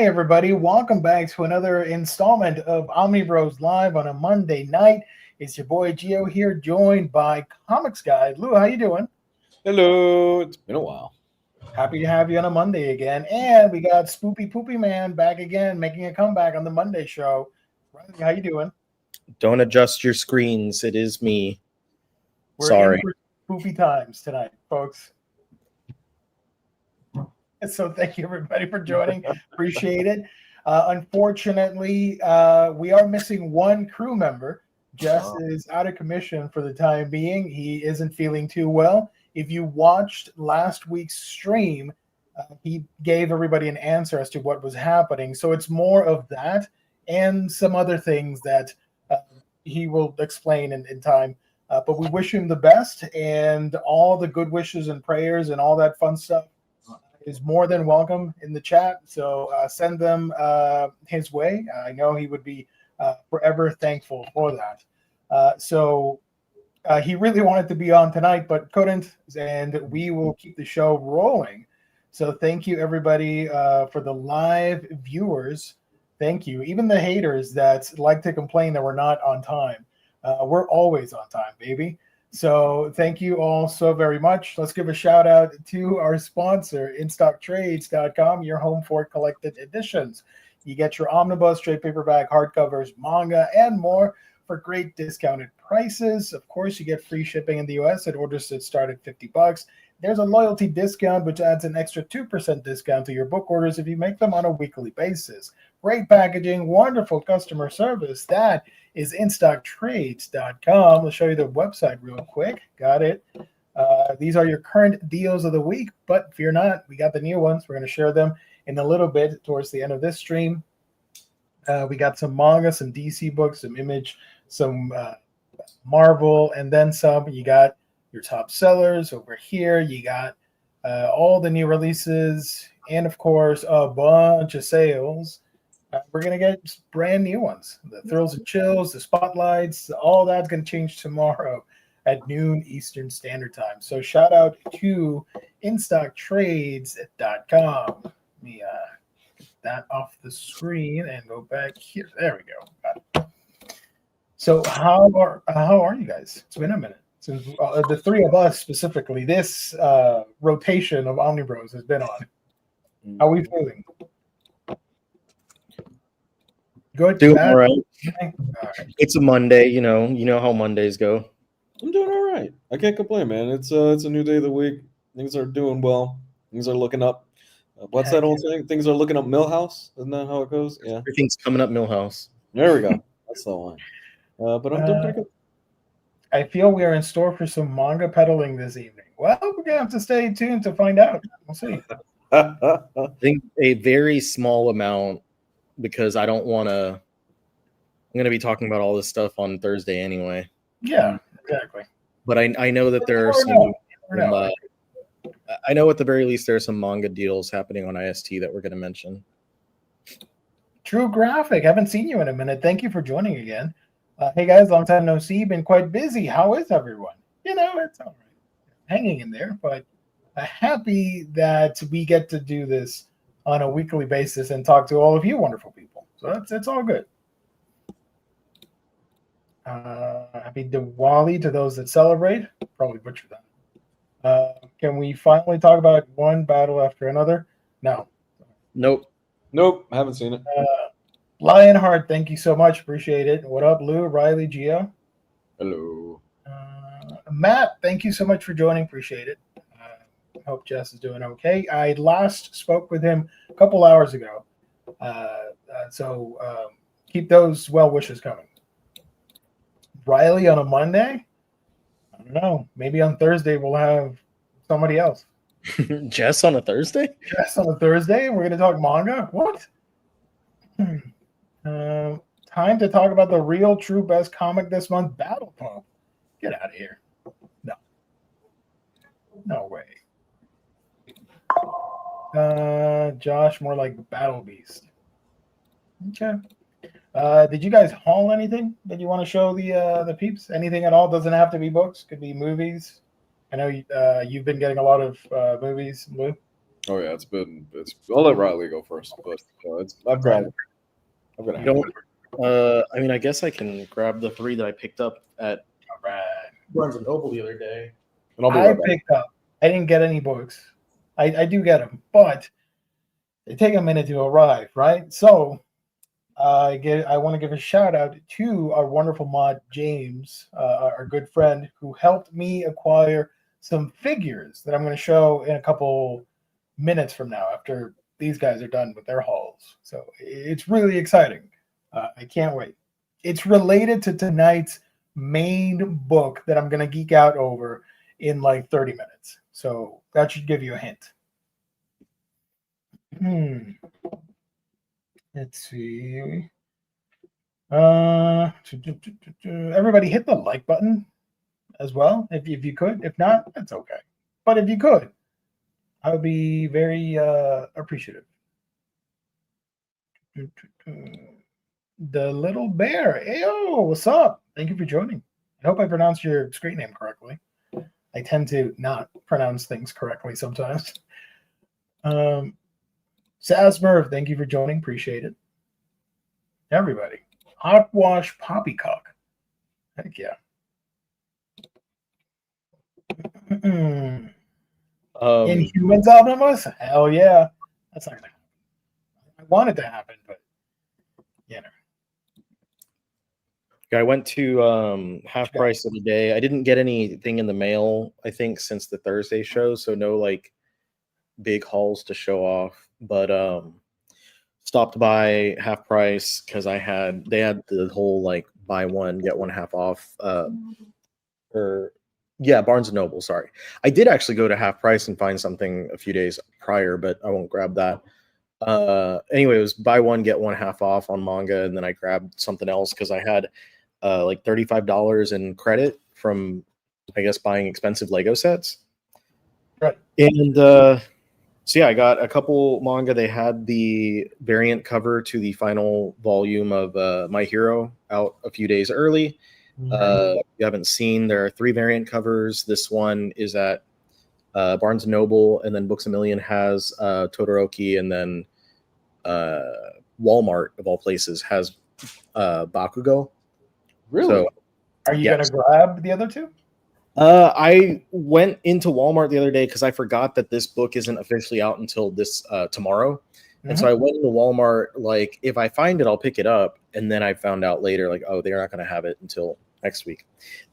Hi, everybody. Welcome back to another installment of Omnibros Live on a Monday night. It's your boy Gio here, joined by Comics Guy. Lou, how you doing? Hello. It's been a while. Happy to have you on a Monday again. And we got Spoopy Poopy Man back again, making a comeback on the Monday show. Riley, how you doing? Don't adjust your screens. It is me. We're Sorry. in for spoopy times tonight, folks. So thank you, everybody, for joining. Appreciate it. Unfortunately, we are missing one crew member. Jess is out of commission for the time being. He isn't feeling too well. If you watched last week's stream, he gave everybody an answer as to what was happening. So it's more of that and some other things that he will explain in time. But we wish him the best and all the good wishes and prayers and all that fun stuff is more than welcome in the chat. So send them his way. I know he would be forever thankful for that. So he really wanted to be on tonight, but couldn't. And we will keep the show rolling. So thank you, everybody, for the live viewers. Thank you. Even the haters that like to complain that we're not on time. We're always on time, baby. So thank you all so very much. Let's give a shout out to our sponsor, InStockTrades.com, your home for collected editions. You get your Omnibus, trade paperback, hardcovers, manga, and more for great discounted prices. Of course, you get free shipping in the US at orders that start at $50. There's a loyalty discount, which adds an extra 2% discount to your book orders if you make them on a weekly basis. Great packaging, wonderful customer service. That is InStockTrades.com. I'll show you the website real quick. Got it. These are your current deals of the week, but fear not, we got the new ones. We're going to share them in a little bit towards the end of this stream. We got some manga, some DC books, some Image, some Marvel, and then some. You got your top sellers over here. You got all the new releases, and of course, a bunch of sales. We're going to get brand new ones. The Thrills and Chills, the Spotlights, all that's going to change tomorrow at noon Eastern Standard Time. So shout out to InStockTrades.com. Let me get that off the screen and go back here. There we go. So how are you guys? It's been a minute since the three of us specifically, this rotation of Omnibros has been on. How are we feeling? Good. Doing all right. All right. It's a Monday, you know how Mondays go. I'm doing all right. I can't complain, man. It's a new day of the week. Things are doing well. Things are looking up. What's that old saying? Things are looking up Millhouse. Isn't that how it goes? Yeah. Everything's coming up Millhouse. There we go. That's the one. But I'm doing pretty good. I feel we are in store for some manga peddling this evening. Well, we're going to have to stay tuned to find out. We'll see. I think a very small amount because I don't want to. I'm going to be talking about all this stuff on Thursday anyway. Yeah, exactly. But I know that there are some. I know at the very least there are some manga deals happening on IST that we're going to mention. True Graphic. Haven't seen you in a minute. Thank you for joining again. Hey guys, long time no see. Been quite busy. How is everyone? It's all right. Hanging in there, but happy that we get to do this on a weekly basis and talk to all of you wonderful people. So it's all good. Happy Diwali to those that celebrate. Probably butchered that. Can we finally talk about one battle after another? No. Nope. Haven't seen it. Lionheart, thank you so much. Appreciate it. What up, Lou, Riley, Gio? Hello. Matt, thank you so much for joining. Appreciate it. Hope Jess is doing okay. I last spoke with him a couple hours ago. So keep those well wishes coming. Riley on a Monday? I don't know. Maybe on Thursday we'll have somebody else. Jess on a Thursday? Jess on a Thursday? We're going to talk manga? What? Time to talk about the real true best comic this month, Battle Pump. Get out of here. No way. Josh, more like Battle Beast. Okay. Did you guys haul anything that you want to show the peeps? Anything at all? Doesn't have to be books. Could be movies. I know you've been getting a lot of movies, Lou. Oh yeah, it's. I'll let Riley go first, but I've got You don't. I mean, I guess I can grab the 3 that I picked up at All right. Barnes and Noble the other day. and I'll be I right back. picked up. I didn't get any books. I do get them, but they take a minute to arrive, right? So I want to give a shout out to our wonderful mod James, our good friend, who helped me acquire some figures that I'm going to show in a couple minutes from now after these guys are done with their hauls. So it's really exciting. I can't wait. It's related to tonight's main book that I'm going to geek out over in like 30 minutes. So that should give you a hint. Let's see. Everybody hit the like button as well, if you could. If not, that's okay. But if you could, I would be very appreciative. The little bear. Ayo, what's up? Thank you for joining. I hope I pronounced your screen name correctly. I tend to not pronounce things correctly sometimes. Sasmerv, thank you for joining. Appreciate it. Everybody. Hot Wash Poppycock. Heck yeah. Inhumans Omnibus? Hell yeah. That's not going to happen. I want it to happen, but you know. I went to Half Price of the day. I didn't get anything in the mail, I think, since the Thursday show, so no like big hauls to show off. But stopped by Half Price because they had the whole like buy one get one half off. Barnes and Noble. Sorry, I did actually go to Half Price and find something a few days prior, but I won't grab that. Anyway, it was buy one get one half off on manga, and then I grabbed something else because I had like $35 in credit from, I guess, buying expensive Lego sets. Right. And so yeah, I got a couple manga. They had the variant cover to the final volume of My Hero out a few days early. You haven't seen, there are 3 variant covers. This one is at Barnes & Noble, and then Books A Million has Todoroki, and then Walmart, of all places, has Bakugo. Really? So, are you going to grab the other 2? I went into Walmart the other day because I forgot that this book isn't officially out until this tomorrow. And so I went into Walmart, like, if I find it, I'll pick it up. And then I found out later, like, oh, they're not going to have it until next week.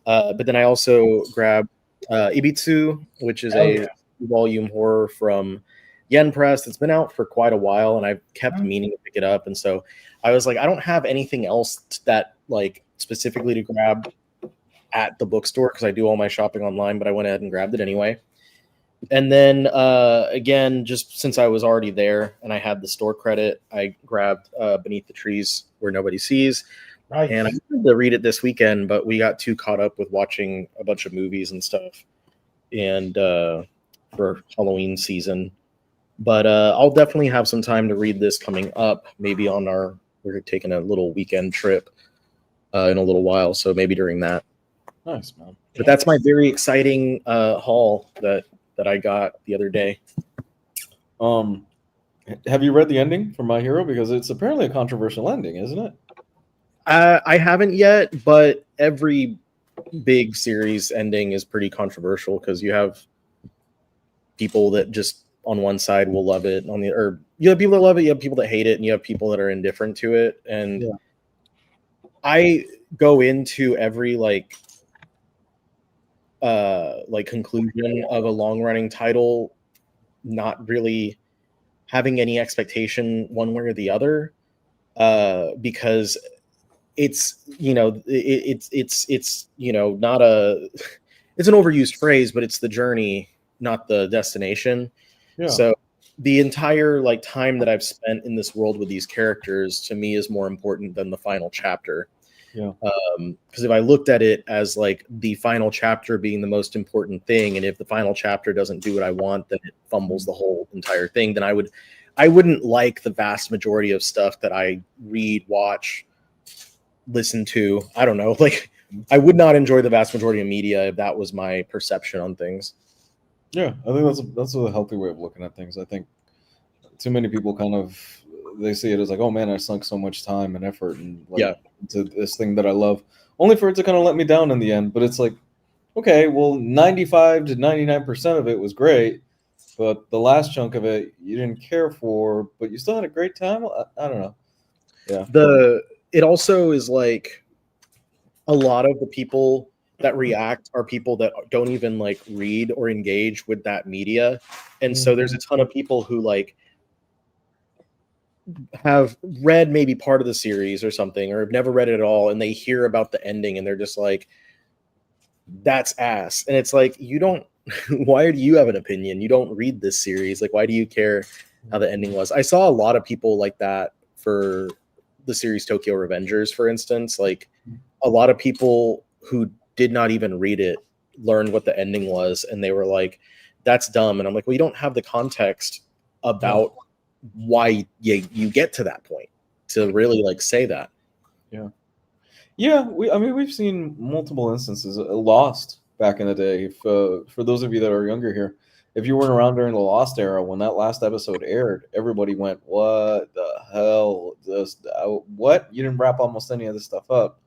But then I also grabbed Ibitsu, which is a volume horror from Yen Press. It's been out for quite a while, and I've kept meaning to pick it up. And so I was like, I don't have anything else that, like, specifically to grab at the bookstore because I do all my shopping online, but I went ahead and grabbed it anyway. And then again, just since I was already there and I had the store credit, I grabbed Beneath the Trees Where Nobody Sees. Nice. And I wanted to read it this weekend, but we got too caught up with watching a bunch of movies and stuff and for Halloween season. But I'll definitely have some time to read this coming up, maybe we're taking a little weekend trip in a little while, so maybe during that. Nice, man. But that's my very exciting haul that I got the other day. Have you read the ending for My Hero? Because it's apparently a controversial ending, isn't it? I haven't yet, but every big series ending is pretty controversial because you have people that just on one side will love it, or you have people that love it, you have people that hate it, and you have people that are indifferent to it. And I go into every like conclusion of a long running title not really having any expectation one way or the other, because it's not it's an overused phrase, but it's the journey, not the destination. So the entire like time that I've spent in this world with these characters to me is more important than the final chapter. Because if I looked at it as like the final chapter being the most important thing, and if the final chapter doesn't do what I want, then it fumbles the whole entire thing, then I wouldn't like the vast majority of stuff that I read, watch, listen to. I don't know, like I would not enjoy the vast majority of media if that was my perception on things. Yeah, I think that's a healthy way of looking at things. I think too many people kind of they see it as like, oh man, I sunk so much time and effort and like Yeah. into this thing that I love, only for it to kind of let me down in the end. But it's like, okay, well, 95 to 99% of it was great, but the last chunk of it you didn't care for, but you still had a great time. I don't know. Yeah. It also is like a lot of the people that react are people that don't even like read or engage with that media. And so there's a ton of people who like have read maybe part of the series or something, or have never read it at all, and they hear about the ending and they're just like, that's ass. And it's like, you don't why do you have an opinion? You don't read this series. Like, why do you care how the ending was? I saw a lot of people like that for the series Tokyo Revengers, for instance. Like, a lot of people who did not even read it learned what the ending was, and they were like, that's dumb. And I'm like, well, you don't have the context about why you get to that point to really like say that. Yeah, we've seen multiple instances. Lost back in the day. If, for those of you that are younger here, if you weren't around during the Lost era when that last episode aired, everybody went, "What the hell? What? You didn't wrap almost any of this stuff up."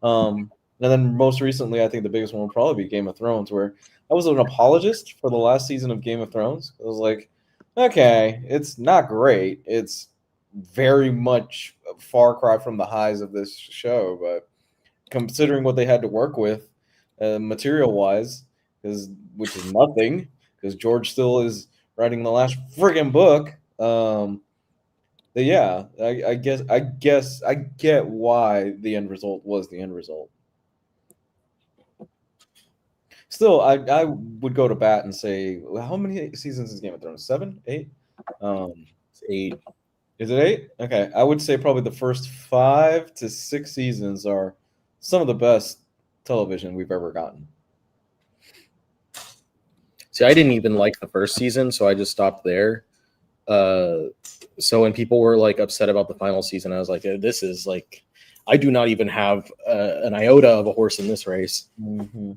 And then most recently, I think the biggest one would probably be Game of Thrones, where I was an apologist for the last season of Game of Thrones. I was like, okay, it's not great. It's very much a far cry from the highs of this show, but considering what they had to work with, material wise, which is nothing, because George still is writing the last friggin' book. But yeah, I guess I get why the end result was the end result. Still, I would go to bat and say, how many seasons is Game of Thrones? 7, 8? It's 8. Is it 8? Okay, I would say probably the first 5 to 6 seasons are some of the best television we've ever gotten. See, I didn't even like the first season, so I just stopped there. So when people were like upset about the final season, I was like, this is like, I do not even have an iota of a horse in this race. Mm-hmm.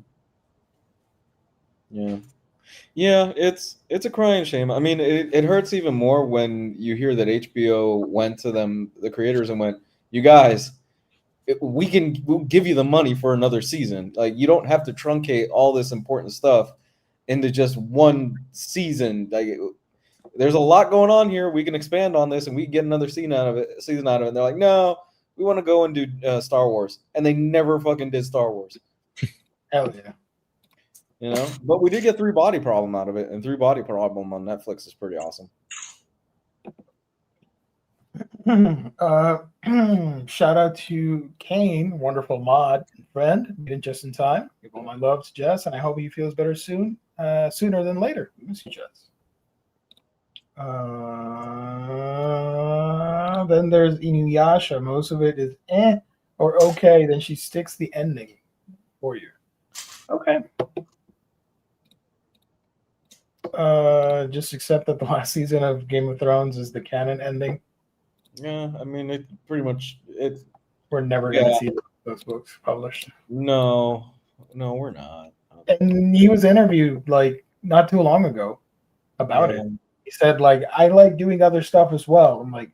Yeah, it's a crying shame. I mean, it hurts even more when you hear that HBO went to them, the creators, and went, "You guys, we'll give you the money for another season. Like, you don't have to truncate all this important stuff into just one season. Like, there's a lot going on here. We can expand on this, and we can get another season out of it. And they're like, no, we want to go and do Star Wars, and they never fucking did Star Wars. Hell yeah. You know, but we did get 3 Body Problem out of it, and 3 Body Problem on Netflix is pretty awesome. Shout out to Kane, wonderful mod friend. Made it just in time. Give all my love to Jess, and I hope he feels better soon, sooner than later. We miss you, Jess. Then there's Inuyasha. Most of it is or okay. Then she sticks the ending for you. Okay. Just accept that the last season of Game of Thrones is the canon ending. Yeah, I mean, it pretty much it. We're never gonna see those books published. No, we're not. And he was interviewed like not too long ago about it. He said like, I like doing other stuff as well. I'm like,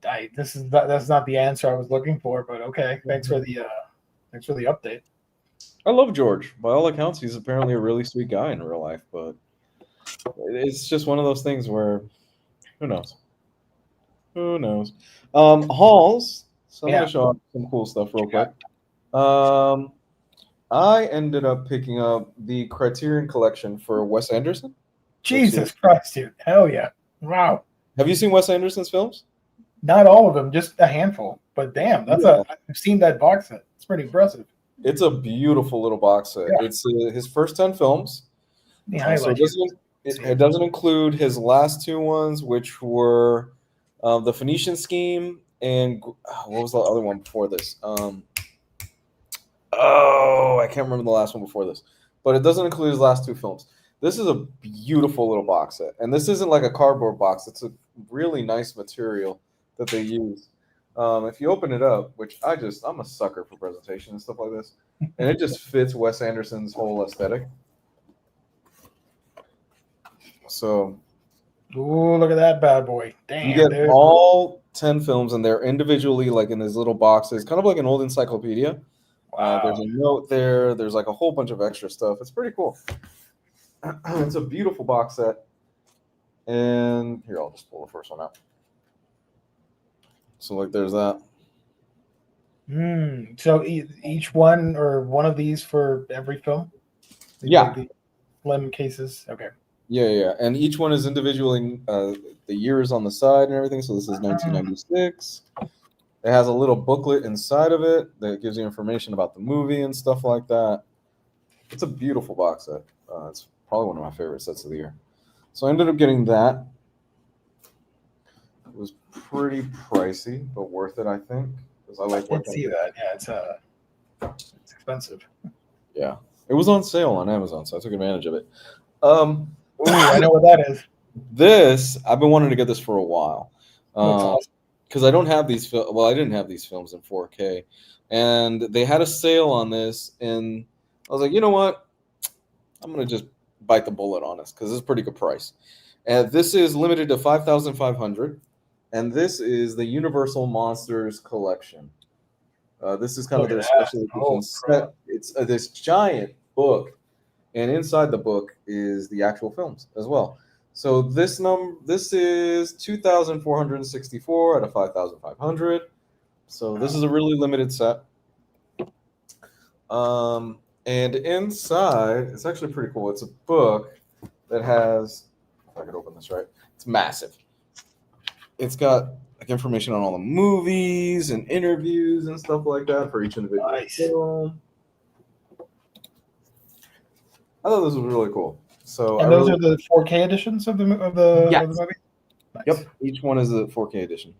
that's not the answer I was looking for, but okay. Thanks for the update. I love George. By all accounts, he's apparently a really sweet guy in real life, but it's just one of those things where who knows? Who knows? Halls. So I'm gonna show off some cool stuff real quick. I ended up picking up the Criterion Collection for Wes Anderson. Jesus Christ, dude. Hell yeah. Wow. Have you seen Wes Anderson's films? Not all of them, just a handful. But damn, I've seen that box set. It's pretty impressive. It's a beautiful little box set. Yeah. It's his first 10 films. So it doesn't include his last 2 ones, which were The Phoenician Scheme and what was the other one before this? I can't remember the last one before this. But it doesn't include his last 2 films. This is a beautiful little box set. And this isn't like a cardboard box. It's a really nice material that they use. If you open it up, which I'm a sucker for presentation and stuff like this, and it just fits Wes Anderson's whole aesthetic. So Ooh, look at that bad boy. you Damn, get dude. all 10 films, and they're individually like in these little boxes, kind of like an old encyclopedia. Wow. There's a note there. There's like a whole bunch of extra stuff. It's pretty cool. It's a beautiful box set. And here, I'll just pull the first one out. So like there's that. So each one or one of these for every film? Yeah. Like the lemon cases. Okay. Yeah. And each one is individually the years on the side and everything. So this is 1996. It has a little booklet inside of it that gives you information about the movie and stuff like that. It's a beautiful box set. It's probably one of my favorite sets of the year. So I ended up getting that. It was pretty pricey, but worth it, I think, because I like. I did see that. Yeah, it's expensive. Yeah, it was on sale on Amazon, so I took advantage of it. Ooh, I know what that is. This I've been wanting to get this for a while. Looks awesome. Because I don't have these. Well, I didn't have these films in 4K, and they had a sale on this, and I was like, you know what? I'm gonna just bite the bullet on this because it's a pretty good price. And this is limited to 5,500, and this is the Universal Monsters collection. This is kind of their special edition set. It's this giant book, and inside the book is the actual films as well. So this is 2,464 out of 5,500. So this is a really limited set. And inside, it's actually pretty cool. It's a book that has, if I could open this right, it's massive. It's got like information on all the movies and interviews and stuff like that for each individual film. I thought this was really cool. So and those are the 4K editions of the movie? Nice. Yep, each one is a 4K edition.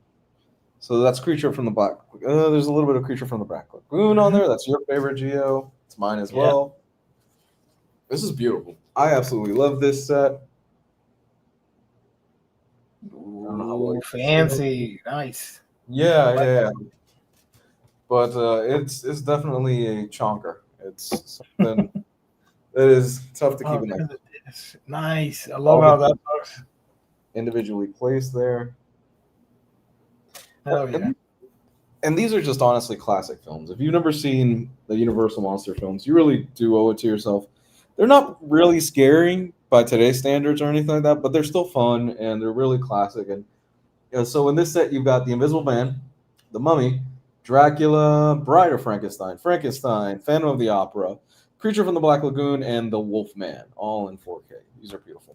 So that's Creature from the Black. There's a little bit of Creature from the Black Lagoon on there. That's your favorite, Geo. It's mine as well. This is beautiful. I absolutely love this set. Ooh, fancy, nice. Yeah. But it's definitely a chonker. It's something that is tough to keep in mind. Nice. I love how that looks. Individually placed there. Oh, yeah. And these are just honestly classic films. If you've never seen the Universal Monster films, you really do owe it to yourself. They're not really scary by today's standards or anything like that, but they're still fun and they're really classic. And so in this set, you've got The Invisible Man, The Mummy, Dracula, Bride of Frankenstein, Phantom of the Opera, Creature from the Black Lagoon, and The Wolf Man, all in 4K. These are beautiful.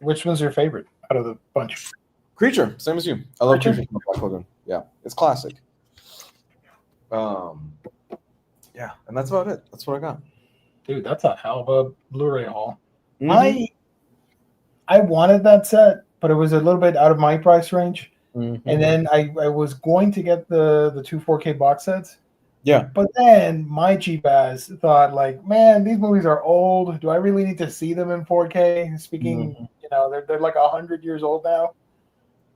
Which one's your favorite out of the bunch? Creature, same as you. I love Creature from the Black Lagoon. Yeah, it's classic. Yeah, and that's about it. That's what I got. Dude, that's a hell of a Blu-ray haul. Mm-hmm. I wanted that set, but it was a little bit out of my price range. Mm-hmm. And then I was going to get the two 4K box sets. Yeah. But then my cheap ass thought, like, man, these movies are old. Do I really need to see them in 4K? Speaking, they're like 100 years old now.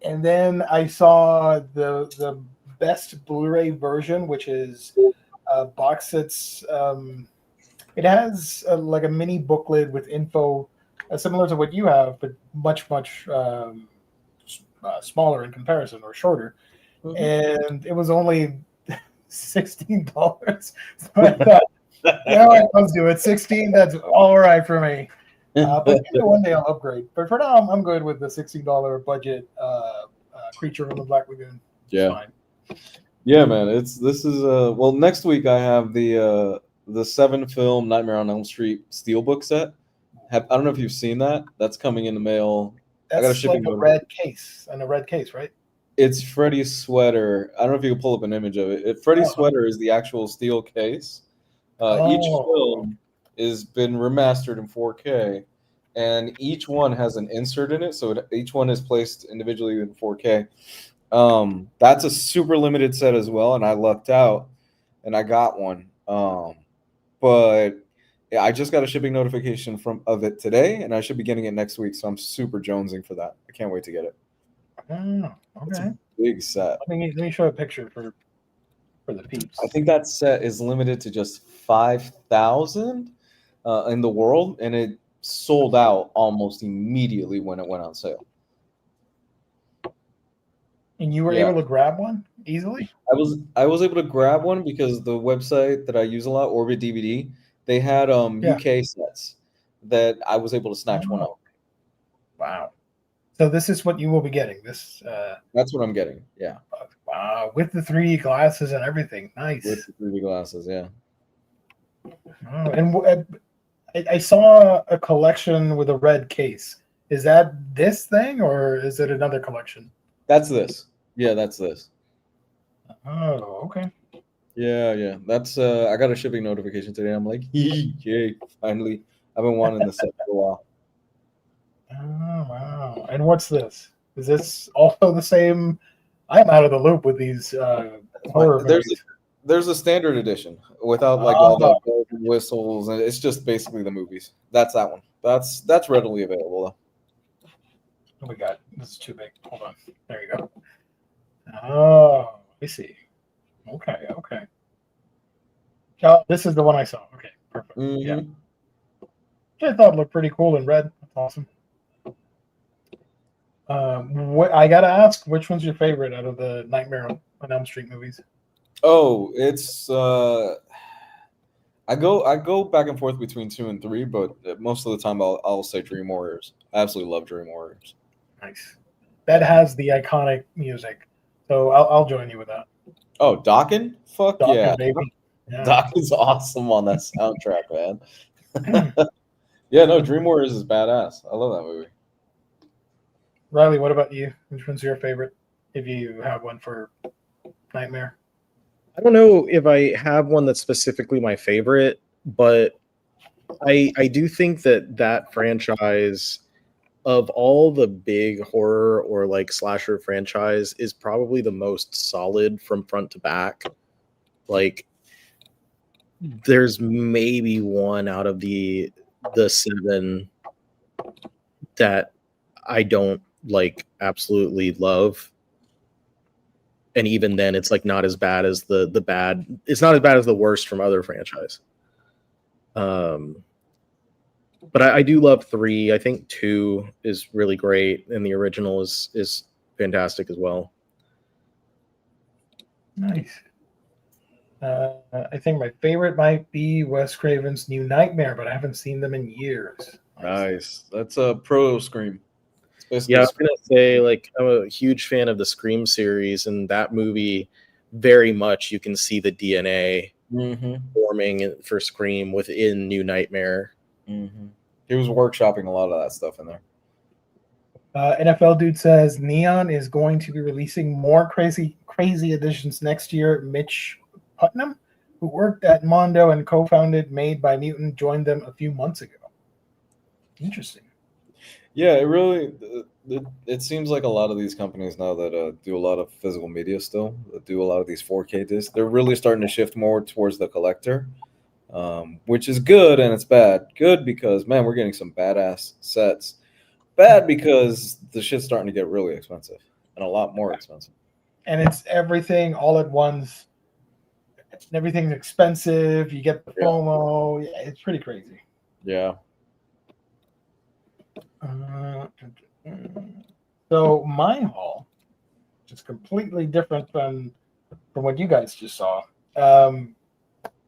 And then I saw the best Blu-ray version, which is box sets. It has like a mini booklet with info similar to what you have, but much smaller in comparison, or shorter. Mm-hmm. And it was only $16. So I thought, let's do it. 16. That's all right for me. But maybe one day I'll upgrade. But for now, I'm good with the $16 budget Creature from the Black Lagoon. Yeah. Fine. Yeah, man. Well, next week I have the 7-film Nightmare on Elm Street Steelbook set. I don't know if you've seen that. That's coming in the mail. That's I got a shipping like a red case, right? It's Freddy's sweater. I don't know if you can pull up an image of it. Freddy's sweater is the actual steel case. Each film has been remastered in 4K, and each one has an insert in it, so each one is placed individually in 4K. That's a super limited set as well, and I lucked out, and I got one. But yeah, I just got a shipping notification of it today, and I should be getting it next week, so I'm super jonesing for that. I can't wait to get it. Oh, okay. It's a big set. Let me show a picture for the peeps. I think that set is limited to just 5,000 in the world, and sold out almost immediately when it went on sale. And you were Yeah. able to grab one easily? I was able to grab one because the website that I use a lot, Orbit DVD, they had Yeah. UK sets that I was able to snatch one Oh. up. Wow. So this is what you will be getting. This That's what I'm getting. Yeah, wow, with the 3D glasses and everything. Nice. with the 3D glasses. Yeah. Oh, and I saw a collection with a red case. Is that this thing or is it another collection? That's this. Yeah, that's this. Oh, okay. Yeah. That's I got a shipping notification today. I'm like, yay, finally. I've been wanting this set for a while. Oh, wow. And what's this? Is this also the same? I'm out of the loop with these horror movies. There's a standard edition without like all the bells and whistles, and it's just basically the movies. That's that one. That's readily available though. What we got? This is too big. Hold on. There you go. Oh, I see. Okay. Oh, this is the one I saw. Okay, perfect. Yeah. I thought it looked pretty cool in red. That's awesome. What I gotta ask, which one's your favorite out of the Nightmare on Elm Street movies? Oh, it's I go back and forth between 2 and 3, but most of the time I'll say Dream Warriors. I absolutely love Dream Warriors. Nice. That has the iconic music, so I'll join you with that. Oh, Dokken? Fuck Dokken, yeah. baby. Yeah. Dokken's awesome on that soundtrack, man. Yeah, no, Dream Warriors is badass. I love that movie. Riley, what about you? Which one's your favorite? If you have one for Nightmare. I don't know if I have one that's specifically my favorite, but I do think that franchise, of all the big horror or like slasher franchise, is probably the most solid from front to back. Like, there's maybe one out of the 7 that I don't like absolutely love. And even then, it's like not as bad as the bad. It's not as bad as the worst from other franchise. But I do love 3. I think 2 is really great, and the original is fantastic as well. Nice. I think my favorite might be Wes Craven's New Nightmare, but I haven't seen them in years. Nice. That's a pro Scream. Yeah, I was gonna say, like, I'm a huge fan of the Scream series, and that movie, very much you can see the DNA forming for Scream within New Nightmare. He was workshopping a lot of that stuff in there. NFL Dude says Neon is going to be releasing more crazy editions next year. Mitch Putnam, who worked at Mondo and co-founded Made by Mutant, joined them a few months ago. Interesting. Yeah, it seems like a lot of these companies now that do a lot of physical media still, that do a lot of these 4K discs, they're really starting to shift more towards the collector, which is good and it's bad. Good because, man, we're getting some badass sets. Bad because the shit's starting to get really expensive and a lot more expensive. And it's everything all at once. Everything's expensive. You get the FOMO. Yeah, it's pretty crazy. Yeah. So my haul is completely different from what you guys just saw.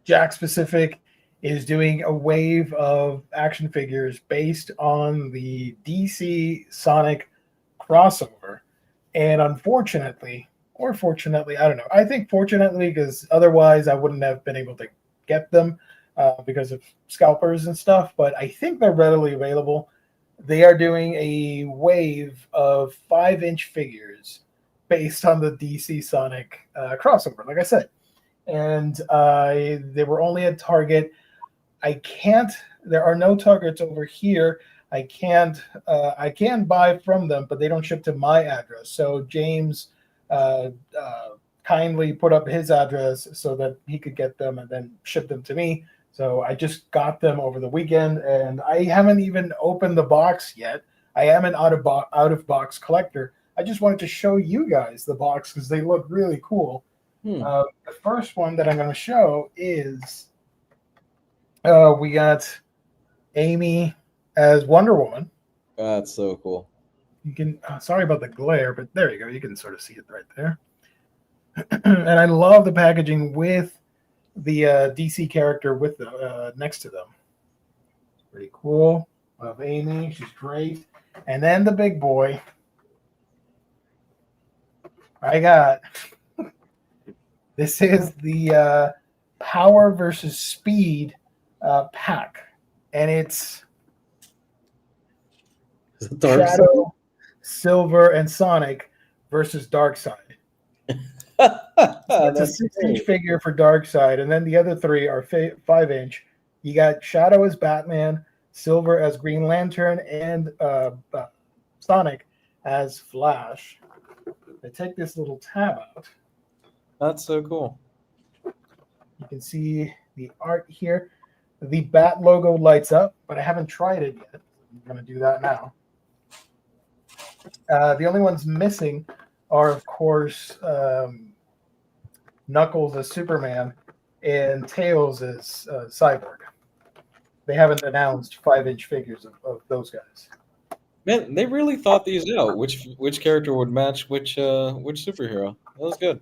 Jack Specific is doing a wave of action figures based on the DC Sonic crossover, and unfortunately, or fortunately, I don't know. I think fortunately, because otherwise I wouldn't have been able to get them because of scalpers and stuff. But I think they're readily available. They are doing a wave of 5-inch figures based on the DC Sonic crossover, like I said. And they were only at Target. There are no Targets over here. I can buy from them, but they don't ship to my address. So James kindly put up his address so that he could get them and then ship them to me. So I just got them over the weekend, and I haven't even opened the box yet. I am an out of box collector. I just wanted to show you guys the box because they look really cool. The first one that I'm going to show is we got Amy as Wonder Woman. That's so cool. You can, sorry about the glare, but there you go. You can sort of see it right there. And I love the packaging with the DC character with the next to them. Pretty cool. Love Amy. She's great. And then the big boy. I got. This is the Power versus Speed pack. And it's Shadow, Silver, and Sonic versus Darkseid. It's a 6-inch figure for Darkseid, and then the other three are 5-inch. You got Shadow as Batman, Silver as Green Lantern, and Sonic as Flash. I take this little tab out. That's so cool. You can see the art here. The Bat logo lights up, but I haven't tried it yet. I'm going to do that now. The only ones missing are, of course, Knuckles as Superman and Tails as Cyborg. They haven't announced 5-inch figures of those guys. Man, they really thought these out. Which character would match which superhero? That was good.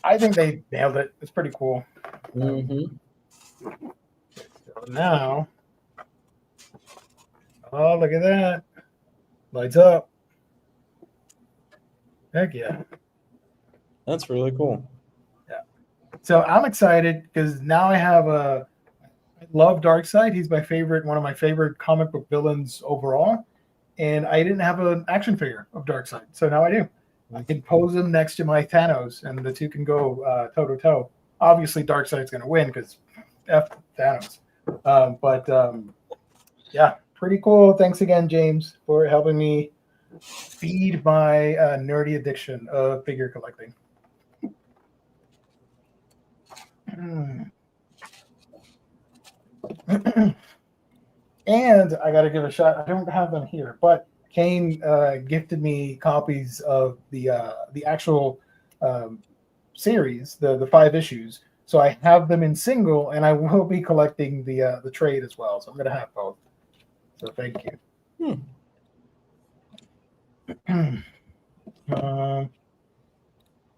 I think they nailed it. It's pretty cool. Mm-hmm. So now, oh, look at that. Lights up. Heck yeah. That's really cool. Yeah. So I'm excited because now I have I love Darkseid. He's my favorite, one of my favorite comic book villains overall. And I didn't have an action figure of Darkseid. So now I do. I can pose him next to my Thanos and the two can go toe to toe. Obviously, Darkseid's going to win because F Thanos. Yeah, pretty cool. Thanks again, James, for helping me feed my nerdy addiction of figure collecting. And I got to give a shout. I don't have them here, but Kane gifted me copies of the actual series, the 5 issues. So I have them in single, and I will be collecting the trade as well. So I'm going to have both. So thank you.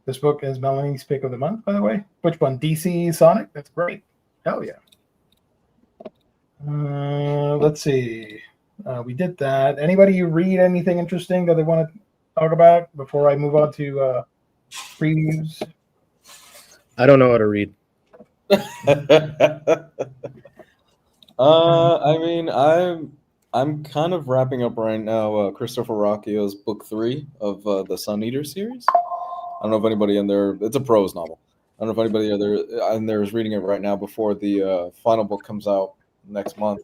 This book is Melanie's pick of the month, by the way. Which one? DC Sonic? That's great. Hell yeah. Let's see. We did that. Anybody read anything interesting that they want to talk about before I move on to previews? I don't know how to read. I mean, I'm kind of wrapping up right now Christopher Rocchio's book 3 of the Sun Eater series. I don't know if anybody in there. It's a prose novel. I don't know if anybody in there is reading it right now before the final book comes out next month.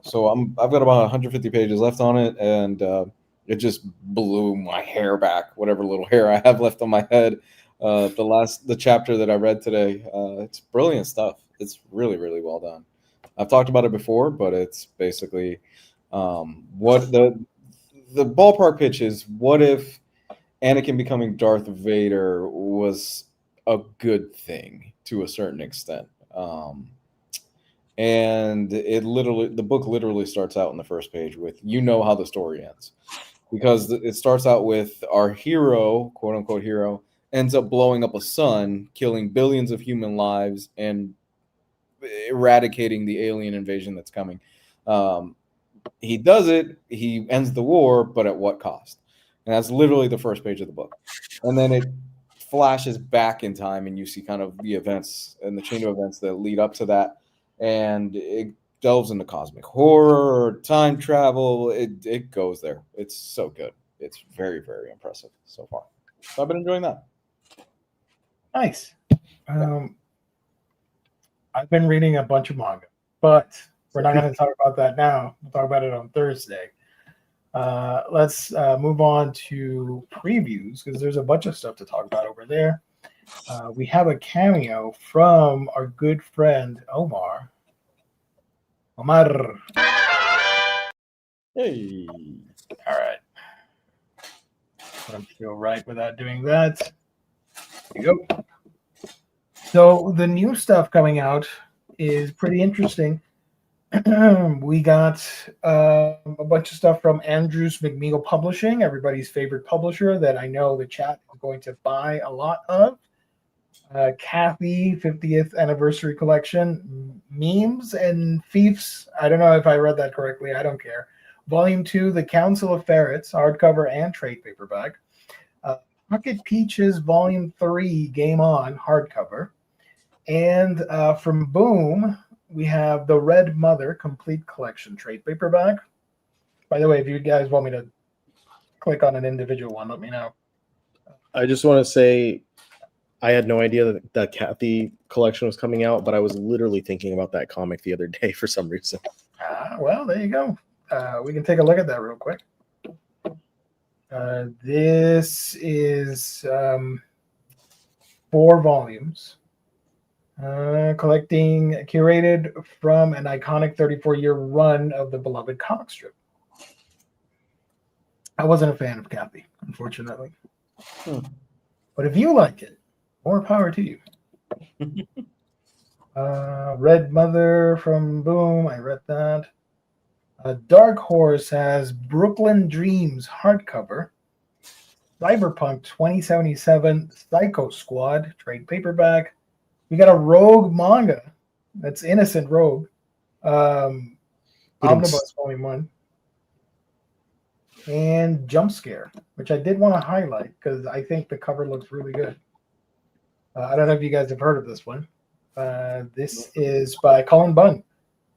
So I've got about 150 pages left on it, and it just blew my hair back, whatever little hair I have left on my head. The chapter that I read today, it's brilliant stuff. It's really, really well done. I've talked about it before, but it's basically what the ballpark pitch is. What if Anakin becoming Darth Vader was a good thing to a certain extent? And the book literally starts out in the first page with, how the story ends, because it starts out with our hero, quote unquote hero, ends up blowing up a sun, killing billions of human lives and eradicating the alien invasion that's coming. He does it. He ends the war, but at what cost? And that's literally the first page of the book. And then it flashes back in time, and you see kind of the events and the chain of events that lead up to that. And it delves into cosmic horror, time travel. It goes there. It's so good. It's very, very impressive so far. So I've been enjoying that. Nice. I've been reading a bunch of manga, but we're not going to talk about that now. We'll talk about it on Thursday. Let's move on to previews, because there's a bunch of stuff to talk about over there. We have a cameo from our good friend Omar. Hey. All right. I don't feel right without doing that. There you go. So the new stuff coming out is pretty interesting. We got a bunch of stuff from Andrews McMeal Publishing, everybody's favorite publisher that I know the chat is going to buy a lot of. Kathy 50th anniversary collection, memes and fiefs. I don't know if I read that correctly. I don't care. Volume 2, The Council of Ferrets, hardcover and trade paperback. Pocket Peaches Volume 3, Game On, hardcover. And from Boom, we have The Red Mother Complete Collection trade paperback. By the way, if you guys want me to click on an individual one, let me know. I just want to say I had no idea that the Kathy collection was coming out, but I was literally thinking about that comic the other day for some reason. Well, there you go. We can take a look at that real quick. This is 4 volumes. Curated from an iconic 34-year run of the beloved comic strip. I wasn't a fan of Kathy, unfortunately. But if you like it, more power to you. Red Mother from Boom, I read that. Dark Horse has Brooklyn Dreams hardcover. Cyberpunk 2077 Psycho Squad trade paperback. We got a Rogue manga. That's Innocent Rogue. Omnibus Volume 1. And Jump Scare, which I did want to highlight because I think the cover looks really good. I don't know if you guys have heard of this one. This is by Colin Bunn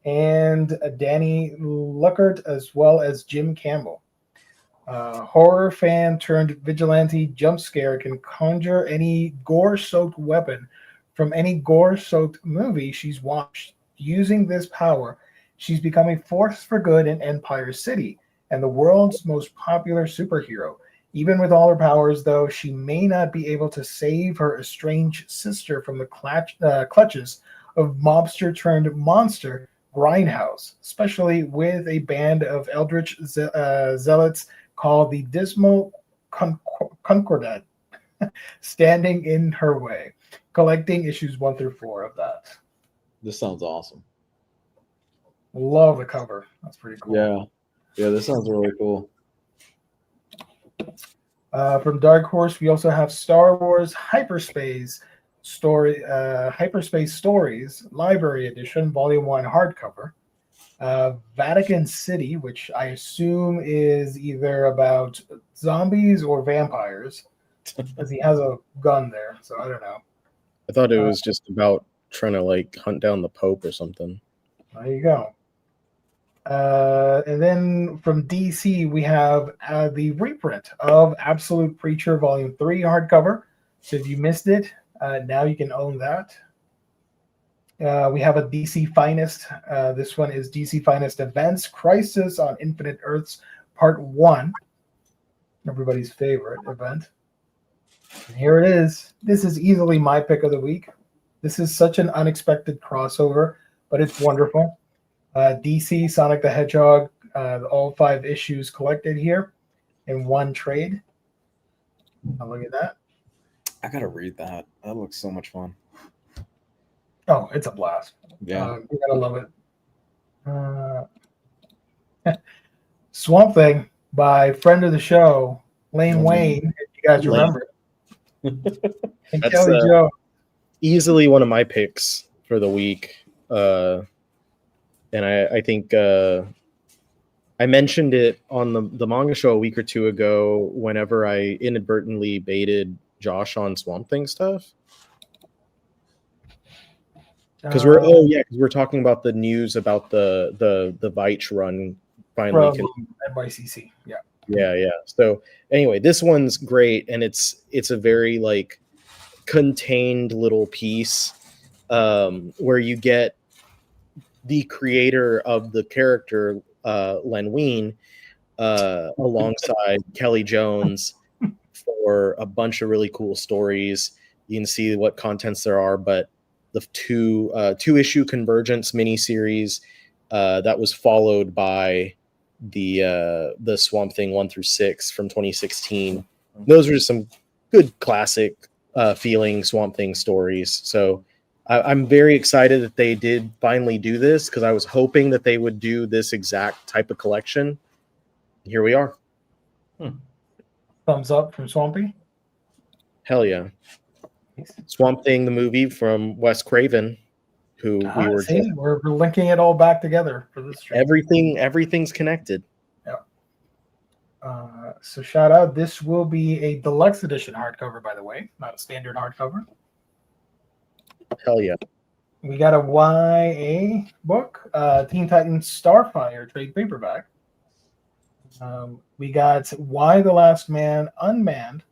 and Danny Luckert, as well as Jim Campbell. Horror fan turned vigilante Jump Scare can conjure any gore-soaked weapon from any gore-soaked movie she's watched. Using this power, she's become a force for good in Empire City and the world's most popular superhero. Even with all her powers, though, she may not be able to save her estranged sister from the clutches of mobster-turned-monster Grindhouse, especially with a band of eldritch zealots called the Dismal Concordat standing in her way. Collecting issues 1 through 4 of that. This sounds awesome. Love the cover. That's pretty cool. Yeah, this sounds really cool. From Dark Horse, we also have Star Wars Hyperspace Stories Library Edition, Volume 1 hardcover. Vatican City, which I assume is either about zombies or vampires, because he has a gun there, so I don't know. I thought it was just about trying to like hunt down the Pope or something. There you go. And then from DC, we have the reprint of Absolute Preacher Volume 3 hardcover. So if you missed it, now you can own that. We have a DC Finest. This one is DC Finest Events Crisis on Infinite Earths Part 1. Everybody's favorite event. And here it is. This is easily my pick of the week. This is such an unexpected crossover, but it's wonderful. DC Sonic the Hedgehog, all 5 issues collected here in one trade. Now look at that. I gotta read that. That looks so much fun. Oh, it's a blast. Yeah. You're going to love it. Swamp Thing by friend of the show, Lane Wayne, if you guys remember. And That's, Kelly Joe. Easily one of my picks for the week. And I think I mentioned it on the manga show a week or two ago whenever I inadvertently baited Josh on Swamp Thing stuff. Because we're talking about the news about the Veitch run finally from NYCC. Yeah. Yeah. So anyway, this one's great, and it's a very like contained little piece where you get the creator of the character Len Wein alongside Kelly Jones for a bunch of really cool stories. You can see what contents there are, but the two issue Convergence miniseries that was followed by the Swamp Thing 1 through 6 from 2016. Those are just some good classic feeling Swamp Thing stories. So I'm very excited that they did finally do this because I was hoping that they would do this exact type of collection. Here we are. Thumbs up from Swampy. Hell yeah. Swamp Thing, the movie from Wes Craven, who we were see, we're linking it all back together for this stream. Everything's connected. Yeah. So shout out. This will be a deluxe edition hardcover, by the way, not a standard hardcover. Hell yeah. We got a YA book, Teen Titans Starfire trade paperback. We got Y the Last Man Unmanned,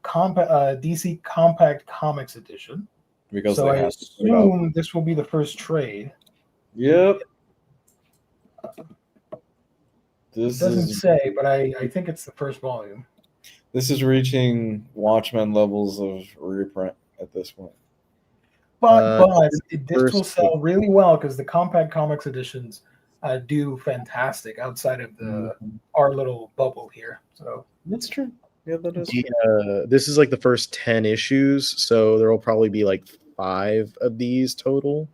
DC Compact Comics edition. Because so they I have to put it out. assume this will be the first trade. Yep. It doesn't say, but I think it's the first volume. This is reaching Watchmen levels of reprint at this point. But this will sell really well because the compact comics editions do fantastic outside of our little bubble here. So that's true. Yeah, that is. This is like the first 10 issues, so there will probably be like 5 of these total.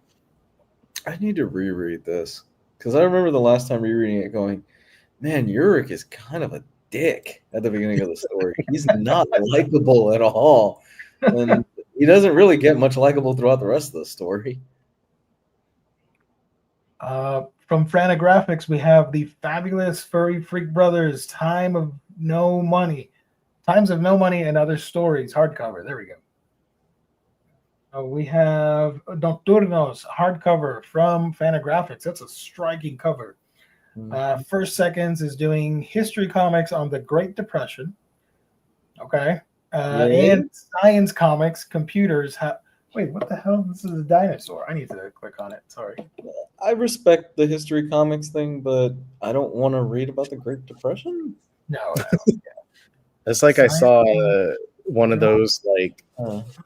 I need to reread this because I remember the last time rereading it, going, "Man, Yurik is kind of a dick at the beginning of the story. He's not likable at all." And he doesn't really get much likable throughout the rest of the story. From Franagraphics, we have the fabulous Furry Freak Brothers Times of No Money and Other Stories hardcover. There we go. We have Nocturnos hardcover from Fantagraphics. That's a striking cover. First Seconds is doing history comics on the Great Depression. Okay. And science comics, computers have. Wait, what the hell? This is a dinosaur. I need to click on it. Sorry. I respect the history comics thing, but I don't want to read about the Great Depression. No. It's like science. I saw one of those like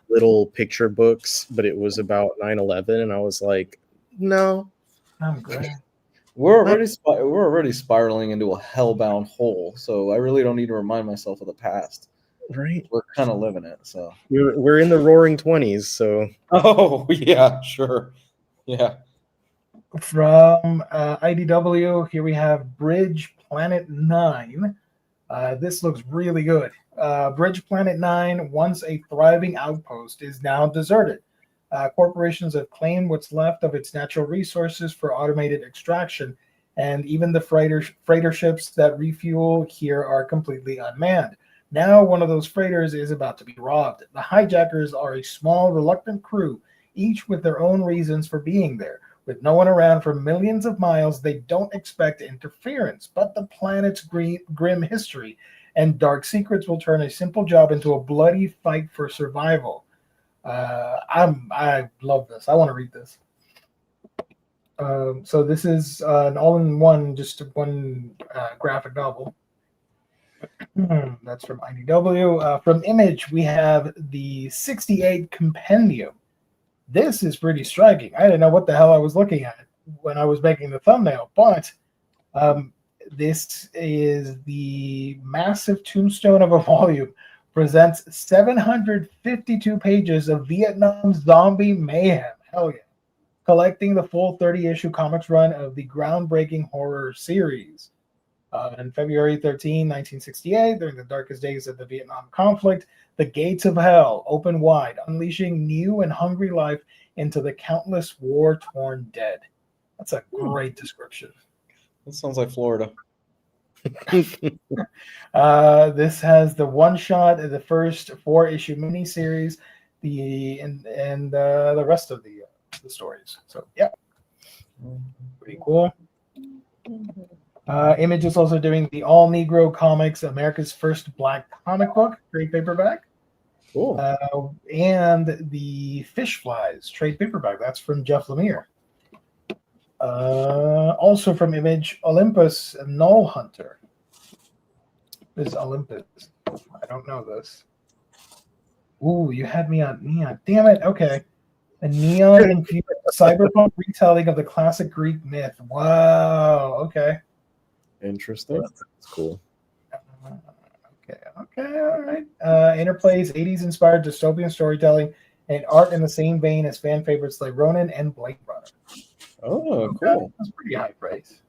little picture books, but it was about 9/11, and I was like, no. I'm good. We're already spiraling into a hellbound hole, so I really don't need to remind myself of the past. Right, we're kind of living it. So we're in the Roaring 20s. So yeah, sure, yeah. From IDW, here we have Bridge Planet 9. This looks really good. Bridge Planet 9, once a thriving outpost, is now deserted. Corporations have claimed what's left of its natural resources for automated extraction, and even the freighter ships that refuel here are completely unmanned. Now one of those freighters is about to be robbed. The hijackers are a small, reluctant crew, each with their own reasons for being there. With no one around for millions of miles, they don't expect interference, but the planet's grim history and dark secrets will turn a simple job into a bloody fight for survival. I love this. I want to read this. So this is an all-in-one, just one graphic novel. That's from IDW. From Image, we have the 68 Compendium. This is pretty striking. I didn't know what the hell I was looking at when I was making the thumbnail, but this is the massive tombstone of a volume. Presents 752 pages of Vietnam zombie mayhem. Hell yeah. Collecting the full 30-issue comics run of the groundbreaking horror series. On February 13, 1968, during the darkest days of the Vietnam conflict, the gates of hell open wide, unleashing new and hungry life into the countless war-torn dead. That's a great description. That sounds like Florida. This has the one-shot of the first 4-issue miniseries, and the rest of the stories. So yeah, pretty cool. Image is also doing the All Negro Comics, America's first black comic book, trade paperback. Cool. And the Fish Flies trade paperback. That's from Jeff Lemire. Also from Image, Olympus Null Hunter. This is Olympus. I don't know this. Ooh, you had me on neon. Damn it. Okay. A neon-infused cyberpunk retelling of the classic Greek myth. Wow. Okay. Interesting. That's cool. Okay. All right. Interplay's 80s-inspired dystopian storytelling and art in the same vein as fan favorites like Ronin and Blade Runner. Oh, cool. That's pretty high praise.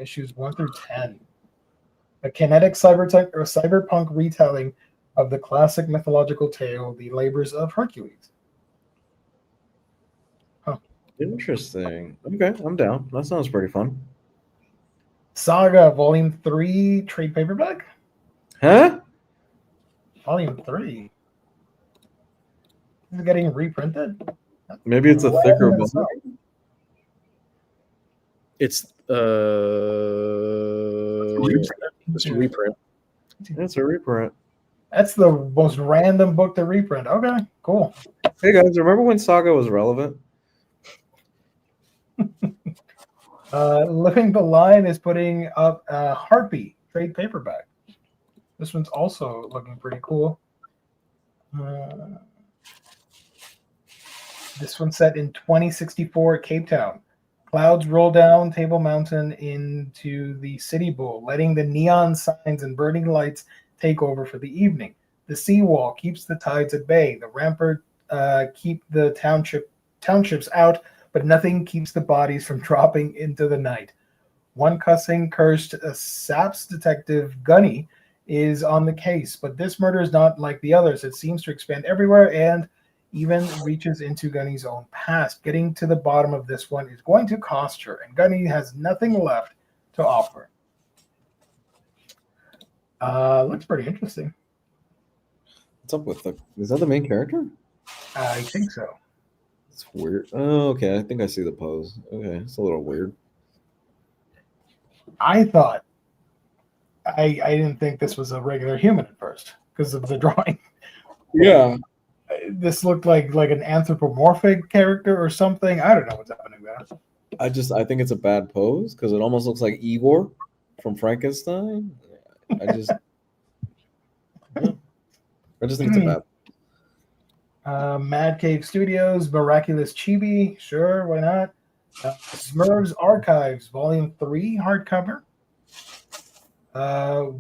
Issues 1 through 10. A kinetic cyberpunk retelling of the classic mythological tale, The Labors of Hercules. Interesting. Okay, I'm down. That sounds pretty fun. Saga Volume 3 trade paperback? Huh? Volume 3? Is it getting reprinted? Maybe it's a thicker book. It's just a reprint. It's a reprint. That's the most random book to reprint. Okay, cool. Hey guys, remember when Saga was relevant? Living the Line is putting up a Harpy trade paperback. This one's also looking pretty cool. This one's set in 2064 Cape Town. Clouds roll down Table Mountain into the City Bowl, letting the neon signs and burning lights take over for the evening. The seawall keeps the tides at bay. The rampart keep the townships out, but nothing keeps the bodies from dropping into the night. One cursed SAPS detective, Gunny, is on the case, but this murder is not like the others. It seems to expand everywhere and even reaches into Gunny's own past. Getting to the bottom of this one is going to cost her, and Gunny has nothing left to offer. Looks pretty interesting. What's up with is that the main character? I think so. It's weird. Oh, okay. I think I see the pose. Okay, it's a little weird. I thought I didn't think this was a regular human at first because of the drawing. Yeah. This looked like an anthropomorphic character or something. I don't know what's happening there. I think it's a bad pose because it almost looks like Igor from Frankenstein. I just think it's a bad. Mad Cave Studios, Miraculous Chibi, sure, why not? Smurfs Archives, Volume 3, hardcover.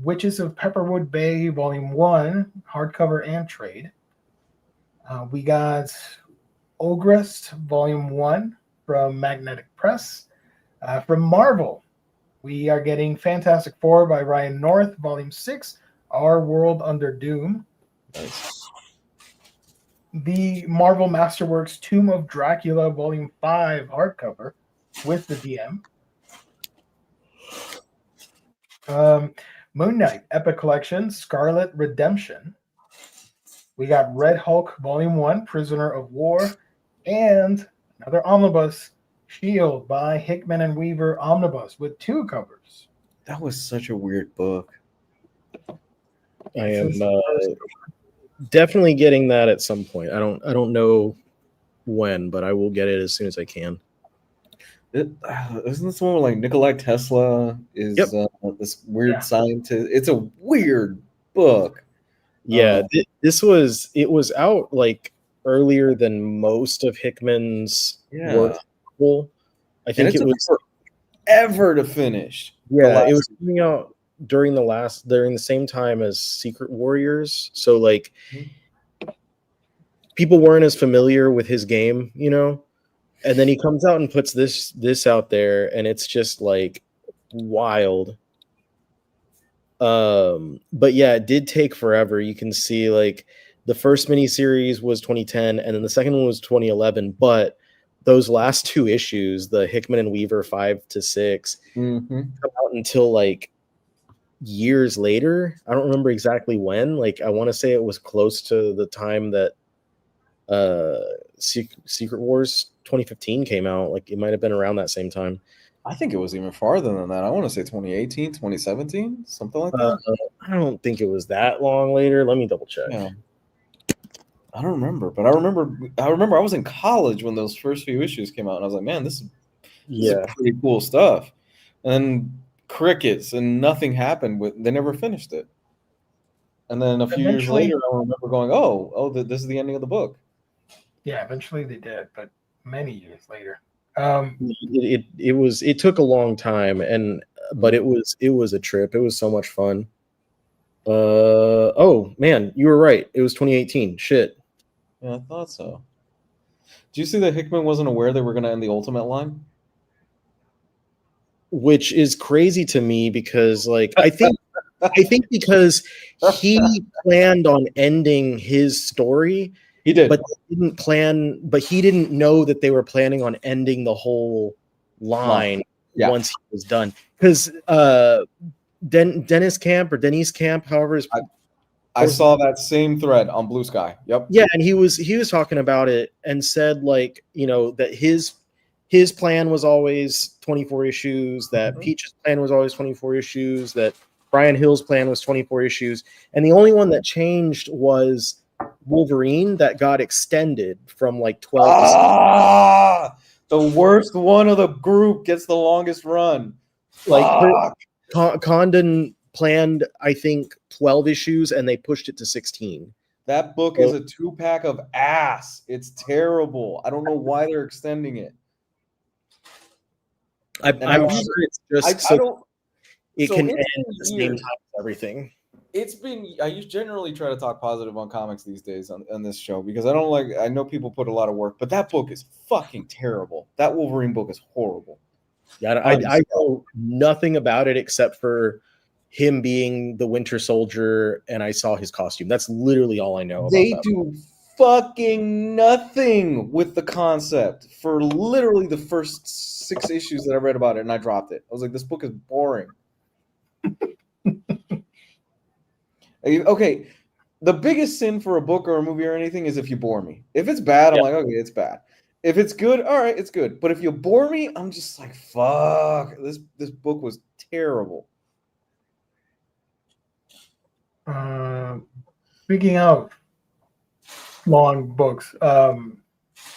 Witches of Pepperwood Bay, Volume 1, hardcover and trade. We got Ogrest, Volume 1 from Magnetic Press. From Marvel, we are getting Fantastic Four by Ryan North, Volume 6, Our World Under Doom. Nice. The Marvel Masterworks Tomb of Dracula, Volume 5, hardcover with the DM. Moon Knight, Epic Collection, Scarlet Redemption. We got Red Hulk, Volume 1, Prisoner of War, and another Omnibus, Shield by Hickman and Weaver Omnibus with 2 covers. That was such a weird book. I am definitely getting that at some point. I don't know when, but I will get it as soon as I can. Isn't this one where like Nikola Tesla is this weird scientist? It's a weird book. Yeah, it was out like earlier than most of Hickman's work. I think it was forever to finish. Yeah, it was coming out during the same time as Secret Warriors. So like people weren't as familiar with his game, you know? And then he comes out and puts this out there, and it's just like wild. But yeah, it did take forever. You can see like the first miniseries was 2010, and then the second one was 2011. But those last 2 issues, the Hickman and Weaver 5 to 6, come out until like years later. I don't remember exactly when. Like I want to say it was close to the time that Secret Wars 2015 came out. Like it might have been around that same time. I think it was even farther than that. I want to say 2018, 2017, something like that. I don't think it was that long later. Let me double check. Yeah. I don't remember, but I remember I was in college when those first few issues came out, and I was like, man, this is pretty cool stuff. And crickets, and nothing happened. They never finished it. And then a few years later, I remember going, this is the ending of the book. Yeah, eventually they did, but many years later. It took a long time, but it was a trip. It was so much fun. Oh man, you were right. It was 2018. Shit. Yeah, I thought so. Do you see that Hickman wasn't aware they were going to end the Ultimate line? Which is crazy to me because, like, I think because he planned on ending his story, He did. but he didn't know that they were planning on ending the whole line Yeah. once he was done. Because Dennis Camp, however his I saw that same thread on Blue Sky. Yep. Yeah, and he was talking about it and said, like, you know, that his plan was always 24 issues, that Peach's plan was always 24 issues, that Brian Hill's plan was 24 issues, and the only one that changed was Wolverine, that got extended from like 12 to the worst one of the group gets the longest run. like Condon planned, I think, 12 issues and they pushed it to 16. That book is a 2-pack of ass. It's terrible. I don't know why they're extending it. I'm sure it's just it can end at the same time as everything. It's been, I generally try to talk positive on comics these days on this show because I know people put a lot of work, but that book is fucking terrible. That Wolverine book is horrible. Yeah, I know nothing about it except for him being the Winter Soldier, and I saw his costume. That's literally all I know about They that do fucking nothing with the concept for literally the first 6 issues that I read about it, and I dropped it. I was like, this book is boring. Okay, the biggest sin for a book or a movie or anything is if you bore me. If it's bad, I'm like, okay, it's bad. If it's good, all right, it's good. But if you bore me, I'm just like, fuck. This book was terrible. Speaking of long books,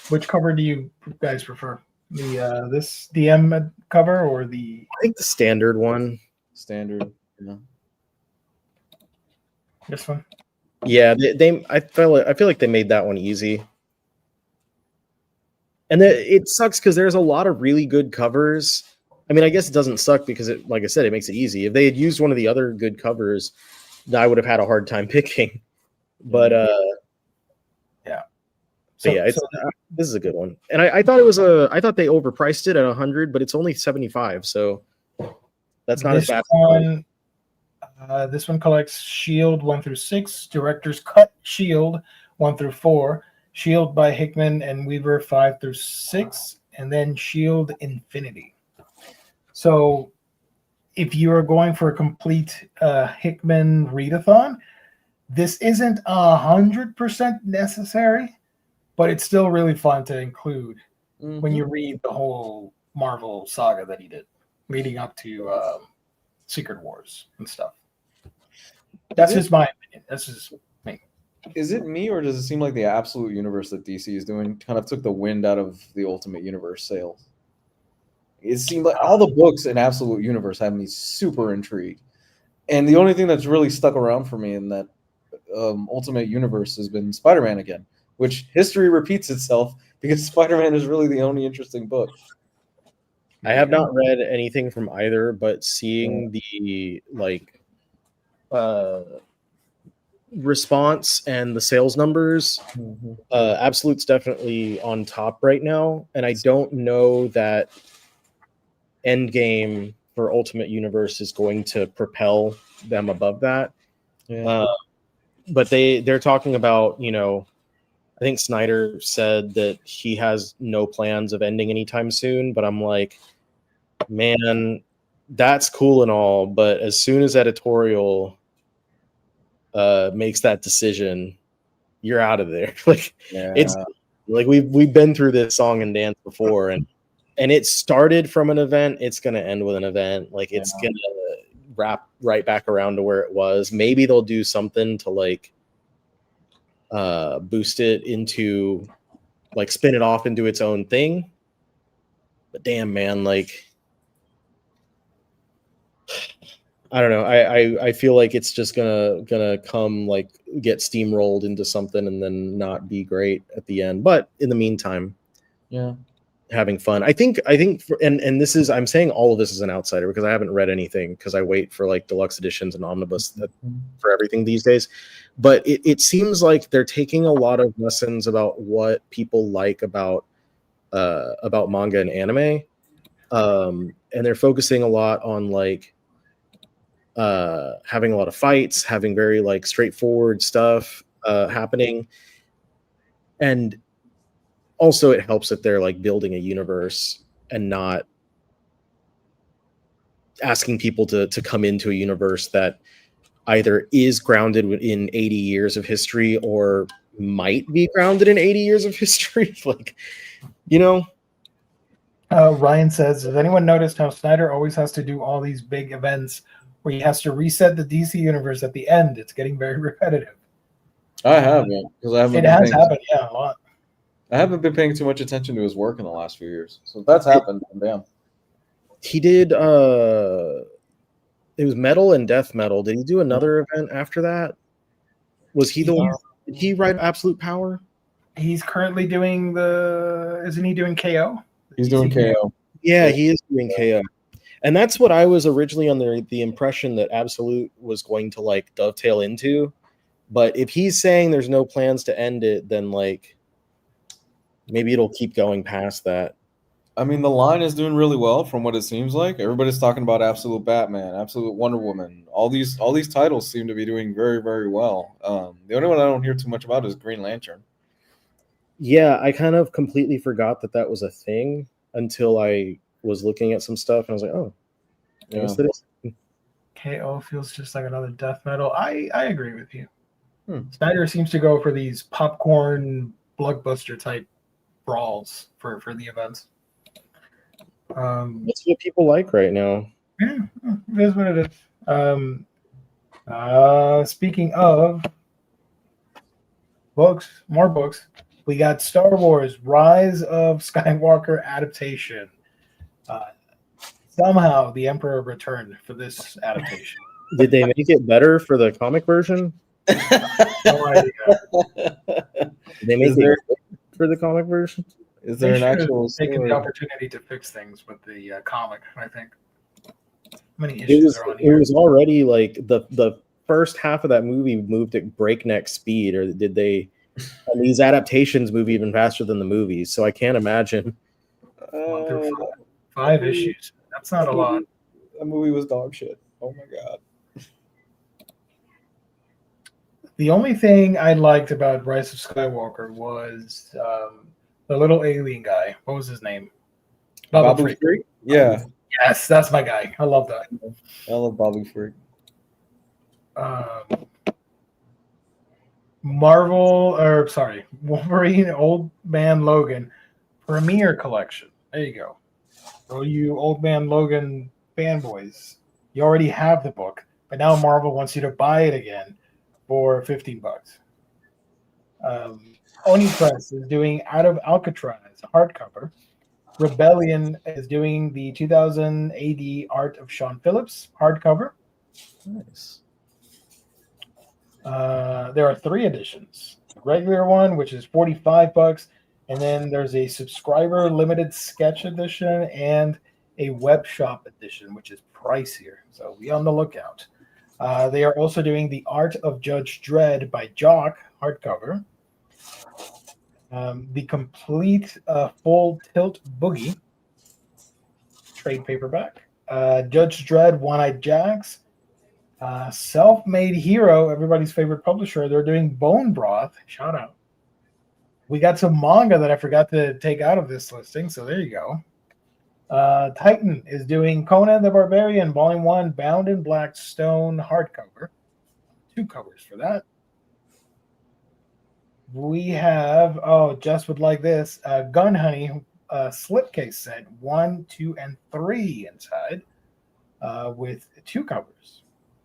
which cover do you guys prefer? The this DM cover or the? I think the standard one. Standard, yeah. This one. Yeah, I feel like they made that one easy. And it sucks because there's a lot of really good covers. I mean, I guess it doesn't suck because it, like I said, it makes it easy. If they had used one of the other good covers, I would have had a hard time picking. But yeah. So yeah, this is a good one. And I thought I thought they overpriced it at 100, but it's only 75, so that's not as bad. This one collects Shield 1 through 6, Director's Cut Shield 1 through 4, Shield by Hickman and Weaver 5 through 6, and then Shield Infinity. So if you are going for a complete Hickman readathon, this isn't 100% necessary, but it's still really fun to include when you read the whole Marvel saga that he did leading up to Secret Wars and stuff. That's just my opinion. That's just me. Is it me, or does it seem like the Absolute Universe that DC is doing kind of took the wind out of the Ultimate Universe sales? It seemed like all the books in Absolute Universe have me super intrigued. And the only thing that's really stuck around for me in that Ultimate Universe has been Spider-Man again, which history repeats itself because Spider-Man is really the only interesting book. I have not read anything from either, but seeing the response and the sales numbers, Absolute's definitely on top right now. And I don't know that Endgame for Ultimate Universe is going to propel them above that. But they're talking about, I think Snyder said that he has no plans of ending anytime soon, but I'm like, man, that's cool and all, but as soon as editorial makes that decision, you're out of there. It's like we've been through this song and dance before, and it started from an event, it's gonna end with an event. It's gonna wrap right back around to where it was. Maybe they'll do something to boost it into spin it off into its own thing. But damn, man, I don't know. I feel like it's just gonna come get steamrolled into something and then not be great at the end. But in the meantime, yeah. having fun. I think, and this is, I'm saying all of this as an outsider because I haven't read anything because I wait for like deluxe editions and omnibus for everything these days. But it seems like they're taking a lot of lessons about what people like about manga and anime, and they're focusing a lot on like having a lot of fights, having very like straightforward stuff happening, and also it helps that they're like building a universe and not asking people to come into a universe that either is grounded in 80 years of history or might be grounded in 80 years of history. Like, you know. Ryan says, has anyone noticed how Snyder always has to do all these big events where he has to reset the DC universe at the end? It's getting very repetitive. I haven't, because I haven't. It has happened, yeah, a lot. I haven't been paying too much attention to his work in the last few years. So if that's happened, damn. He did it was Metal and Death Metal. Did he do another event after that? Was he the one? Did he write Absolute Power? He's currently doing isn't he doing KO? He's doing KO. Yeah, he is doing KO. And that's what I was originally on the impression that Absolute was going to like dovetail into. But if he's saying there's no plans to end it, then like maybe it'll keep going past that. I mean, the line is doing really well from what it seems like. Everybody's talking about Absolute Batman, Absolute Wonder Woman. All these titles seem to be doing very, very well. The only one I don't hear too much about is Green Lantern. Yeah, I kind of completely forgot that was a thing until I was looking at some stuff and I was like, oh, I guess it is. KO feels just like another death metal. I agree with you. Snyder seems to go for these popcorn blockbuster type brawls for the events. That's what people like right now. Yeah, it is what it is. Speaking of books, more books, we got Star Wars Rise of Skywalker adaptation. Somehow the Emperor returned for this adaptation. Did they make it better for the comic version? No idea. Did they make it for the comic version? Is there an actual taking the opportunity to fix things with the comic? I think. How many issues are on here? It was already like the first half of that movie moved at breakneck speed, or did they? And these adaptations move even faster than the movies, so I can't imagine. 5 issues. That's not a lot. That movie was dog shit. Oh my god. The only thing I liked about Rise of Skywalker was the little alien guy. What was his name? Babu Freak? Yeah. Yes, that's my guy. I love that. I love Babu Freak. Wolverine Old Man Logan Premiere Collection. There you go. So you Old Man Logan fanboys, you already have the book, but now Marvel wants you to buy it again for $15. Oni Press is doing Out of Alcatraz hardcover. Rebellion is doing the 2000 AD art of Sean Phillips hardcover. Nice. There are 3 editions. The regular one, which is $45, and then there's a subscriber limited sketch edition and a web shop edition, which is pricier. So be on the lookout. They are also doing the Art of Judge Dredd by Jock hardcover. The complete full tilt boogie trade paperback. Judge Dredd One-Eyed Jacks. Self-Made Hero, everybody's favorite publisher. They're doing Bone Broth. Shout out. We got some manga that I forgot to take out of this listing, so there you go. Titan is doing Conan the Barbarian Volume 1 Bound in Black Stone hardcover. 2 covers for that. We have, Jess would like this, Gun Honey slipcase set 1, 2, and 3 inside with 2 covers.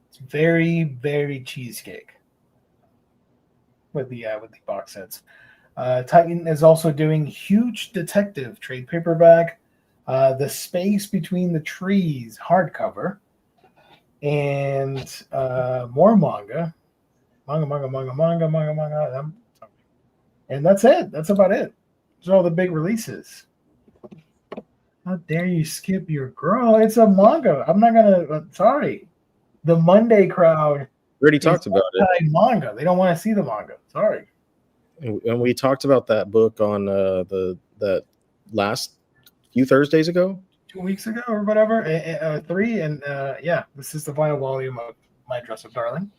It's very, very cheesecake with the box sets. Titan is also doing Huge Detective trade paperback, The Space Between the Trees hardcover, and more manga. And that's it. That's about it. Those are all the big releases. How dare you skip your girl? It's a manga. I'm not gonna. Sorry, the Monday crowd We already is talked about it, anti-manga. They don't want to see the manga. Sorry. and we talked about that book on that last few Thursdays ago. 2 weeks ago or whatever, 3, and yeah, this is the final volume of My Dress Up Darling,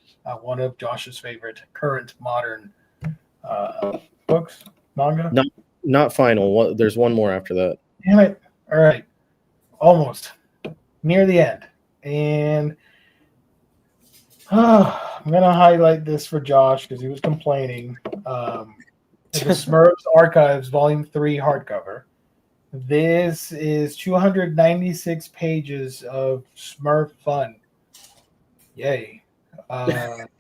one of Josh's favorite current modern books, manga. Not final. There's one more after that. Damn it! All right, almost near the end, and I'm gonna highlight this for Josh because he was complaining. The Smurfs Archives Volume 3 hardcover. This is 296 pages of Smurf fun. Yay. I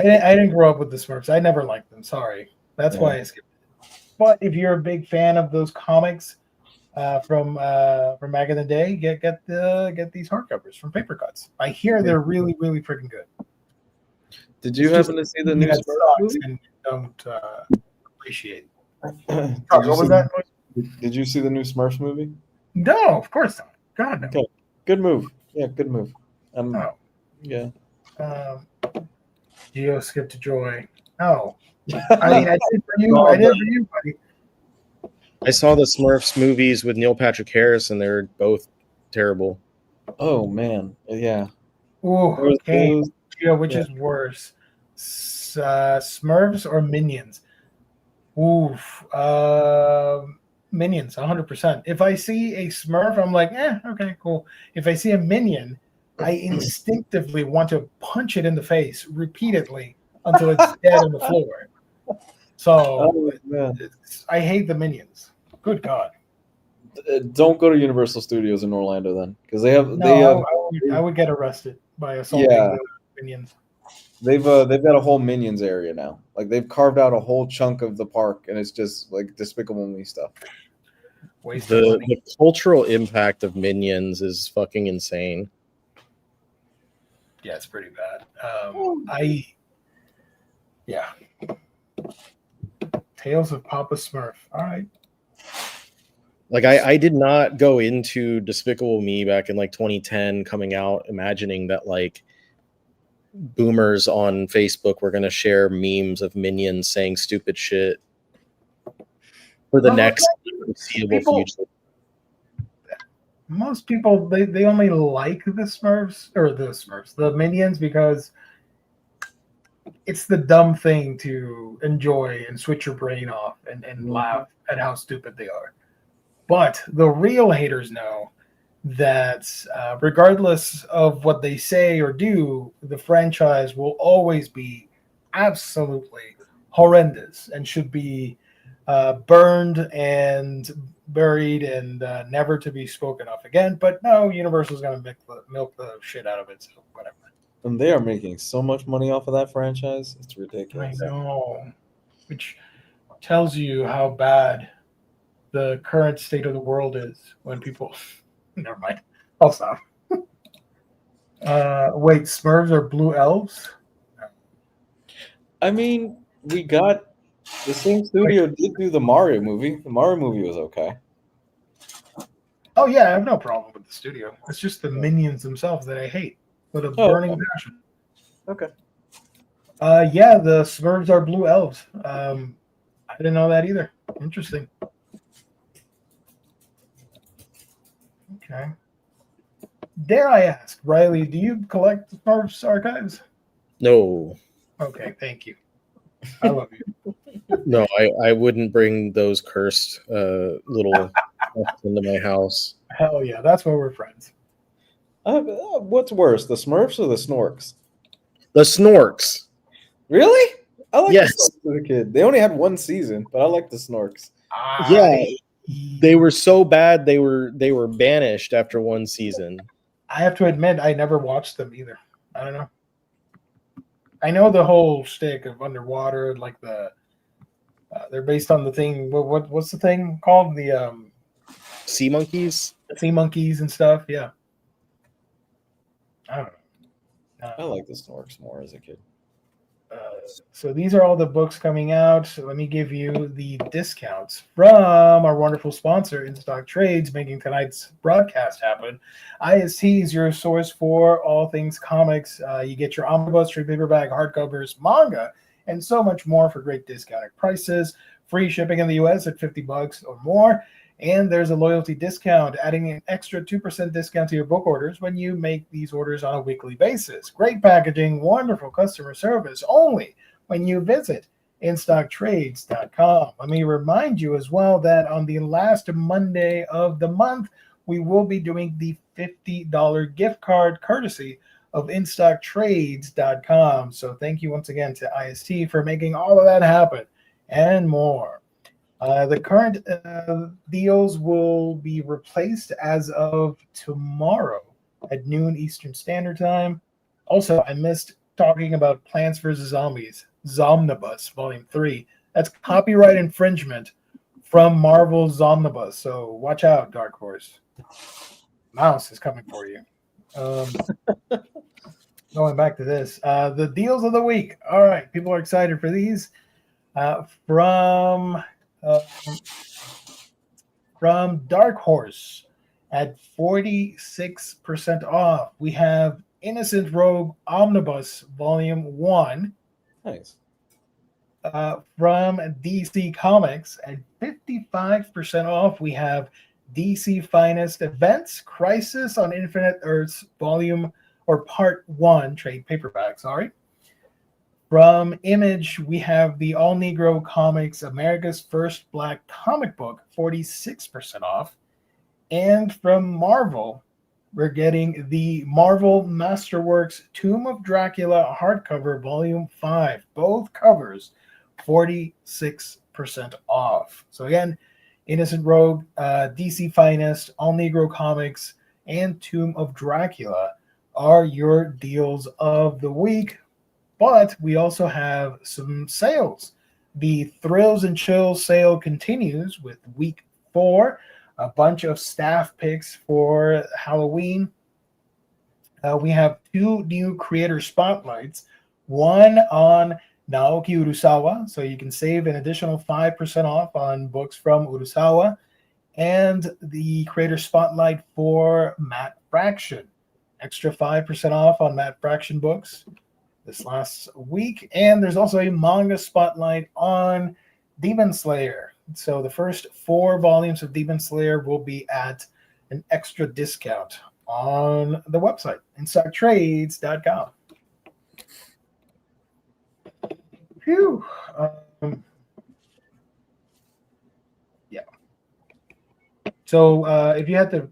didn't grow up with the Smurfs. I never liked them. Sorry. That's why I skipped it. But if you're a big fan of those comics from back in the day, get these hardcovers from Paper Cuts. I hear they're really, really freaking good. Did you happen to see the new Smurf movie? And don't appreciate. Did What you was see- that? Did you see the new Smurfs movie? No, of course not. God no. Okay. Good move. Yeah, good move. Oh. Yeah. Geo skip to joy. No. I mean, I did for you. I did for you, buddy. I saw the Smurfs movies with Neil Patrick Harris, and they're both terrible. Oh man. Yeah. Ooh, There was- okay. there was- Geo, which is worse, Smurfs or Minions? Oof. Minions, 100%. If I see a Smurf, I'm like, okay, cool. If I see a Minion, I instinctively want to punch it in the face repeatedly until it's dead on the floor. So Oh, man. I hate the Minions. Good God. Don't go to Universal Studios in Orlando then, because they have No, I would get arrested by assaulting the Minions. they've got a whole Minions area now. Like they've carved out a whole chunk of the park, and it's just like Despicable Me stuff. Waste of money. The cultural impact of Minions is fucking insane. Yeah, it's pretty bad. Tales of Papa Smurf. All right. Like I did not go into Despicable Me back in like 2010 coming out imagining that like boomers on Facebook were going to share memes of Minions saying stupid shit for the next foreseeable future. Most people they only like the Minions because it's the dumb thing to enjoy and switch your brain off and laugh at how stupid they are. But the real haters know that regardless of what they say or do, the franchise will always be absolutely horrendous and should be burned and buried and never to be spoken of again. But no, Universal's going to milk the shit out of it, so whatever. And they are making so much money off of that franchise. It's I ridiculous. know, which tells you how bad the current state of the world is when people... Never mind. I'll stop. Wait, Smurfs are blue elves? I mean, we got the same studio did do the Mario movie. The Mario movie was okay. Oh, yeah, I have no problem with the studio. It's just the Minions themselves that I hate with a burning passion. Okay. Yeah, the Smurfs are blue elves. I didn't know that either. Interesting. Okay. Dare I ask, Riley, do you collect Smurfs archives? No, Okay, thank you. I love you. no, I wouldn't bring those cursed little into my house. Hell yeah, that's why we're friends. What's worse, the Smurfs or the Snorks? The Snorks. Really? I like Yes. the Snorks as a kid. They only had one season, but I like the Snorks. Yeah, they were so bad they were banished after one season. I have to admit, I never watched them either. I don't know. I know the whole shtick of underwater, like they're based on the thing. What's the thing called? The Sea monkeys. sea monkeys and stuff. Yeah. I don't know. I like the Snorks more as a kid. So these are all the books coming out. So let me give you the discounts from our wonderful sponsor, In Stock Trades, making tonight's broadcast happen. IST is your source for all things comics. You get your Omnibus, trade paperback, hardcovers, manga, and so much more for great discounted prices. Free shipping in the US at $50 or more. And there's a loyalty discount, adding an extra 2% discount to your book orders when you make these orders on a weekly basis. Great packaging, wonderful customer service, only when you visit instocktrades.com. Let me remind you as well that on the last Monday of the month, we will be doing the $50 gift card courtesy of instocktrades.com. So thank you once again to IST for making all of that happen and more. The current deals will be replaced as of tomorrow at noon Eastern Standard Time. Also, I missed talking about Plants vs. Zombies, Omnibus Volume 3. That's copyright infringement from Marvel's Omnibus. So watch out, Dark Horse. Mouse is coming for you. Going back to this, the deals of the week. All right, people are excited for these. From Dark Horse at 46% off, we have Innocent Rogue Omnibus Volume 1. Nice. From DC Comics at 55% off, we have DC Finest Events Crisis on Infinite Earths Volume or Part 1 trade paperback, sorry. From Image, we have the All Negro Comics America's First Black Comic Book, 46% off. And from Marvel, we're getting the Marvel Masterworks Tomb of Dracula hardcover, Volume 5. Both covers, 46% off. So again, Innocent Rogue, DC Finest, All Negro Comics, and Tomb of Dracula are your deals of the week. But we also have some sales. The Thrills and Chills sale continues with week 4. A bunch of staff picks for Halloween. We have 2 new creator spotlights. One on Naoki Urasawa, so you can save an additional 5% off on books from Urasawa. And the creator spotlight for Matt Fraction. Extra 5% off on Matt Fraction books this last week. And there's also a manga spotlight on Demon Slayer. So the first 4 volumes of Demon Slayer will be at an extra discount on the website, instocktrades.com. Phew. Yeah. So if you had to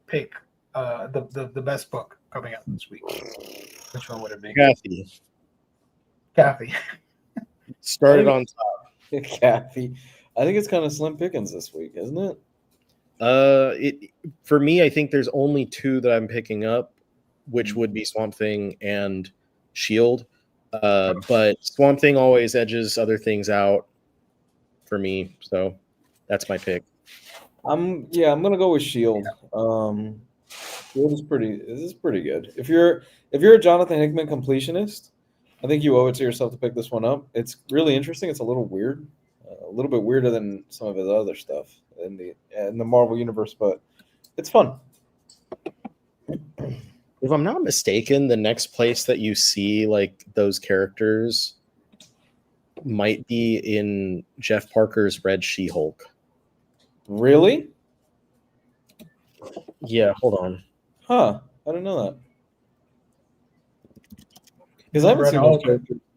pick the best book coming out this week, which one would it be? Kathy. Started on top. Kathy. I think it's kind of slim pickings this week, isn't it? For me, I think there's only 2 that I'm picking up, which would be Swamp Thing and Shield. But Swamp Thing always edges other things out for me, so that's my pick. I'm gonna go with Shield. Shield is pretty good. If you're a Jonathan Hickman completionist, I think you owe it to yourself to pick this one up. It's really interesting. It's a little weird, a little bit weirder than some of his other stuff in the Marvel universe, but it's fun. If I'm not mistaken, the next place that you see like those characters might be in Jeff Parker's Red She-Hulk. Really? Yeah, hold on. Huh. I didn't know that. Because I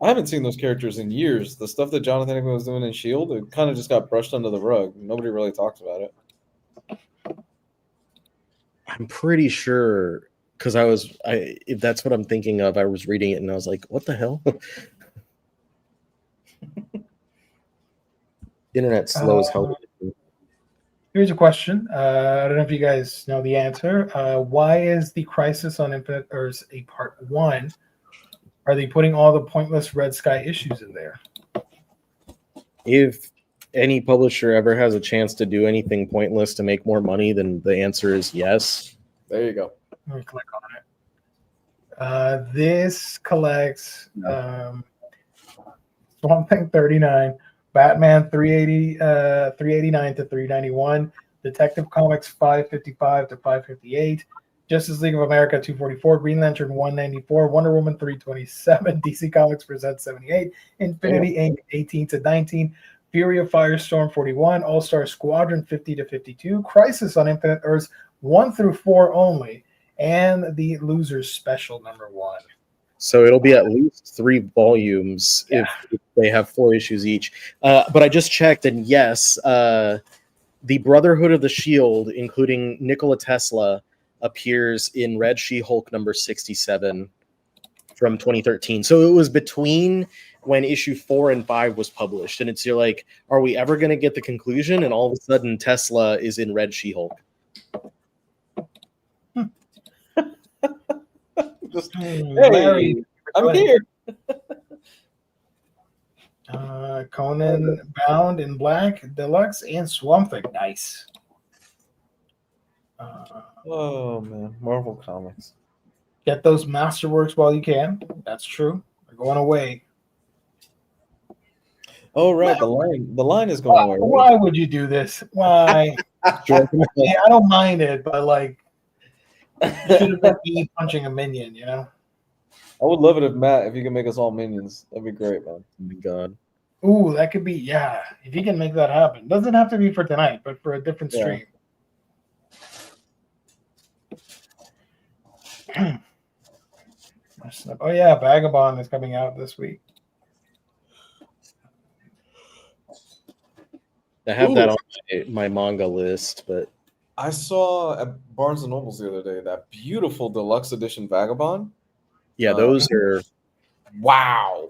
haven't seen those characters in years. The stuff that Jonathan Hickman was doing in S.H.I.E.L.D., it kind of just got brushed under the rug. Nobody really talks about it. I'm pretty sure, because if that's what I'm thinking of, I was reading it and I was like, what the hell? Internet's slow as hell. Here's a question. I don't know if you guys know the answer. Why is the Crisis on Infinite Earths a Part 1? Are they putting all the pointless Red Sky issues in there? If any publisher ever has a chance to do anything pointless to make more money, then the answer is yes. There you go. Let me click on it. This collects Swamp Thing 39, Batman 389 to 391, Detective Comics 555 to 558, Justice League of America 244, Green Lantern 194, Wonder Woman 327, DC Comics Presents 78, Infinity Inc. 18 to 19, Fury of Firestorm 41, All Star Squadron 50 to 52, Crisis on Infinite Earths 1 through 4 only, and the Losers Special #1. So it'll be at least 3 volumes if they have 4 issues each. But I just checked, and yes, the Brotherhood of the Shield, including Nikola Tesla, appears in Red She-Hulk number 67 from 2013. So it was between when issue 4 and 5 was published, and you're like, are we ever going to get the conclusion? And all of a sudden, Tesla is in Red She-Hulk. Just, Larry, hey, I'm here. Conan Bound in Black Deluxe and Swamp Thing. Nice. Oh man, Marvel Comics. Get those masterworks while you can. That's true. They're going away. Oh right, the line is going away. Right? Why would you do this? Why? Yeah, I don't mind it, but like, you should have been me punching a minion, you know? I would love it if you can make us all minions. That'd be great, man. Oh my God. Ooh, that could be, yeah. If you can make that happen. Doesn't have to be for tonight, but for a different stream. Oh yeah, Vagabond is coming out this week. I have that on my manga list, but I saw at Barnes and Nobles the other day that beautiful deluxe edition Vagabond. yeah, those are Wow.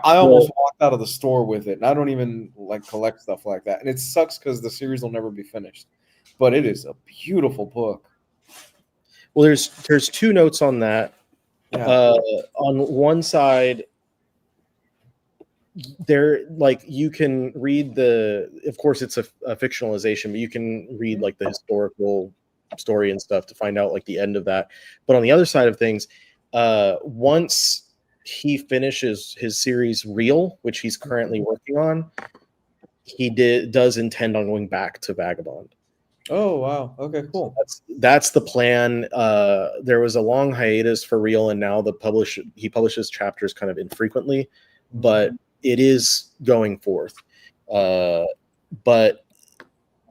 I almost walked out of the store with it. And I don't even like collect stuff like that. And it sucks because the series will never be finished. But it is a beautiful book. well. There's 2 notes on that. Yeah. On one side, there like you can read of course it's a fictionalization, but you can read like the historical story and stuff to find out like the end of that. But on the other side of things, once he finishes his series Real, which he's currently working on, he does intend on going back to Vagabond. Oh wow. Okay, cool. That's the plan. There was a long hiatus for Real, and now he publishes chapters kind of infrequently, but it is going forth. But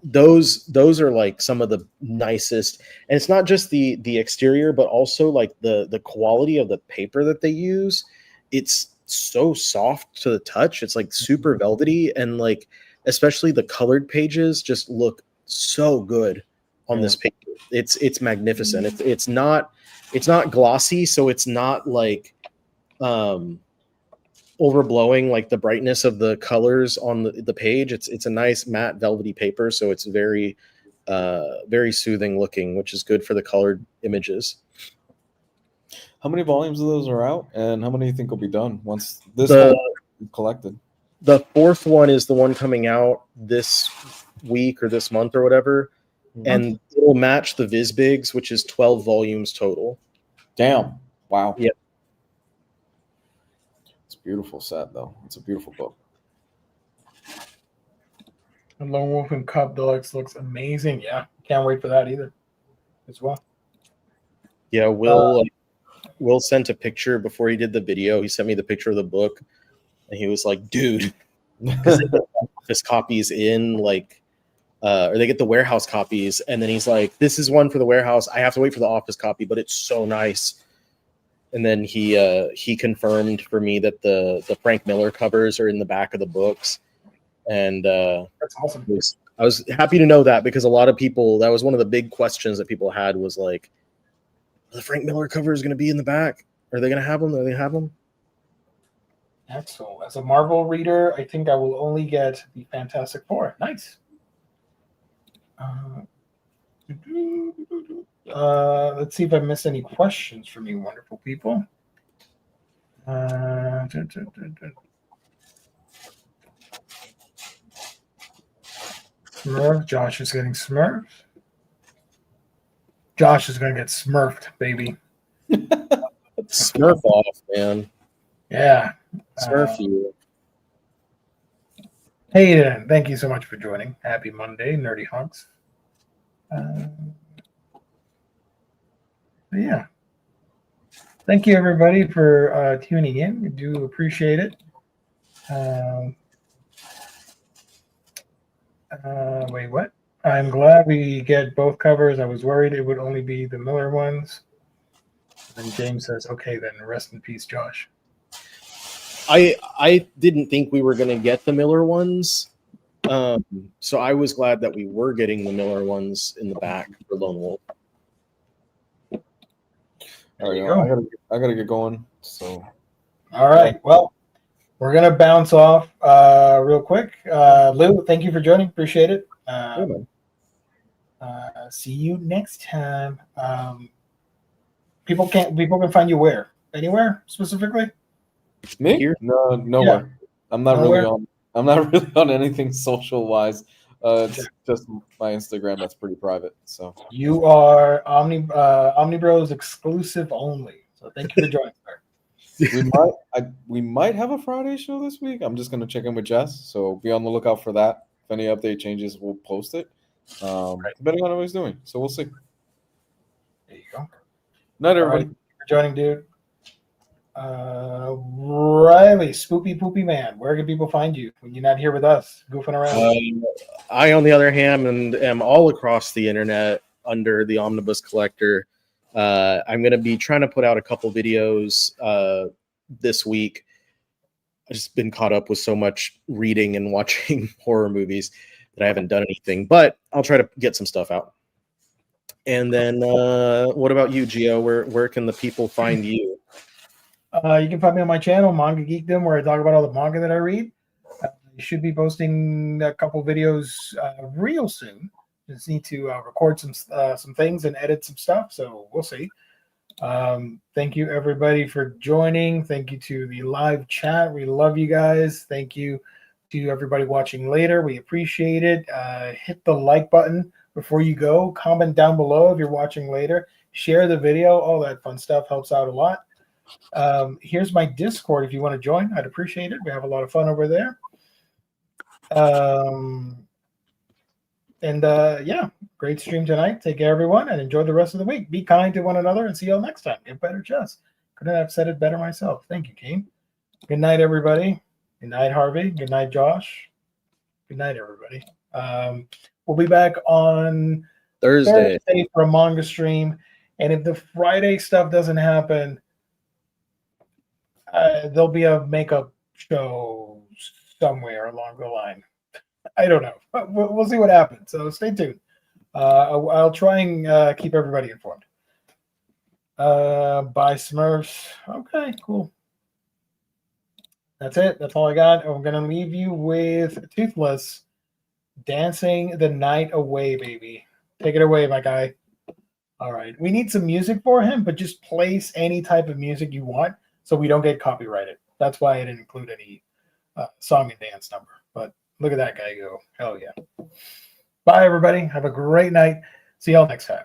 those are like some of the nicest, and it's not just the exterior, but also like the quality of the paper that they use. It's so soft to the touch. It's like super velvety, and like especially the colored pages just look so good on this paper. It's magnificent. It's not glossy, so it's not like overblowing like the brightness of the colors on the page. It's a nice matte velvety paper, so it's very very soothing looking, which is good for the colored images. How many volumes of those are out, and how many do you think will be done once this is collected? The 4th one is the one coming out this week or this month or whatever, and it will match the Vizbigs, which is 12 volumes total. Damn! Wow. Yeah. It's a beautiful set, though. It's a beautiful book. The Lone Wolf and Cub Deluxe looks amazing. Yeah, can't wait for that either as well. Yeah, Will sent a picture before he did the video. He sent me the picture of the book, and he was like, dude, because they get office copies in, like, or they get the warehouse copies, and then he's like, this is one for the warehouse. I have to wait for the office copy, but it's so nice. And then he confirmed for me that the Frank Miller covers are in the back of the books. And that's awesome. I was happy to know that, because a lot of people, that was one of the big questions that people had, was like, the Frank Miller cover is going to be in the back. Are they going to have them? Are they have them? Excellent. As a Marvel reader, I think I will only get the Fantastic Four. Nice. Let's see if I missed any questions from you wonderful people. Smurf. Josh is getting smurfed. Josh is going to get smurfed, baby. Smurf off, man. Yeah. Smurf you. Hayden, thank you so much for joining. Happy Monday, Nerdy Hunks. Yeah. Thank you, everybody, for tuning in. We do appreciate it. Wait, what? I'm glad we get both covers. I was worried it would only be the Miller ones. And James says, okay, then rest in peace, Josh. I didn't think we were going to get the Miller ones. So I was glad that we were getting the Miller ones in the back for Lone Wolf. All right, I gotta get going. So, all right. Well, we're gonna bounce off real quick. Lou, thank you for joining. Appreciate it. See you next time. People can find you where? Anywhere specifically? Me? Here? No, nowhere. Yeah. I'm not Nowhere? really on. I'm not really on anything social wise. It's just my Instagram that's pretty private. So You are Omnibros exclusive only. So thank you for joining, sir. we might have a Friday show this week. I'm just gonna check in with Jess, so be on the lookout for that. If any update changes, we'll post it. Depending on what he's doing, so we'll see. There you go. Night, everybody. Thank you for joining, dude. Riley, Spoopy Poopy Man, where can people find you when you're not here with us, goofing around? I, on the other hand, am all across the internet under the Omnibus Collector. I'm going to be trying to put out a couple videos this week. I've just been caught up with so much reading and watching horror movies that I haven't done anything, but I'll try to get some stuff out. And then what about you, Gio? Where can the people find you? You can find me on my channel, Manga Geekdom, where I talk about all the manga that I read. I should be posting a couple videos real soon. Just need to record some things and edit some stuff, so we'll see. Thank you, everybody, for joining. Thank you to the live chat. We love you guys. Thank you to everybody watching later. We appreciate it. Hit the like button before you go. Comment down below if you're watching later. Share the video. All that fun stuff helps out a lot. Here's my Discord if you want to join. I'd appreciate it. We have a lot of fun over there. Yeah, great stream tonight. Take care, everyone, and enjoy the rest of the week. Be kind to one another, and see you all next time. Get better, Jess. Couldn't have said it better myself. Thank you, Kane. Good night, everybody. Good night, Harvey. Good night, Josh. Good night, everybody. We'll be back on Thursday for a manga stream, and if the Friday stuff doesn't happen, there'll be a makeup show somewhere along the line. I don't know. But we'll see what happens. So stay tuned. I'll try and keep everybody informed. Bye, Smurfs. Okay, cool. That's it. That's all I got. I'm going to leave you with Toothless dancing the night away, baby. Take it away, my guy. All right. We need some music for him, but just place any type of music you want so we don't get copyrighted. That's why I didn't include any song and dance number. But look at that guy go. Hell yeah. Bye, everybody. Have a great night. See y'all next time.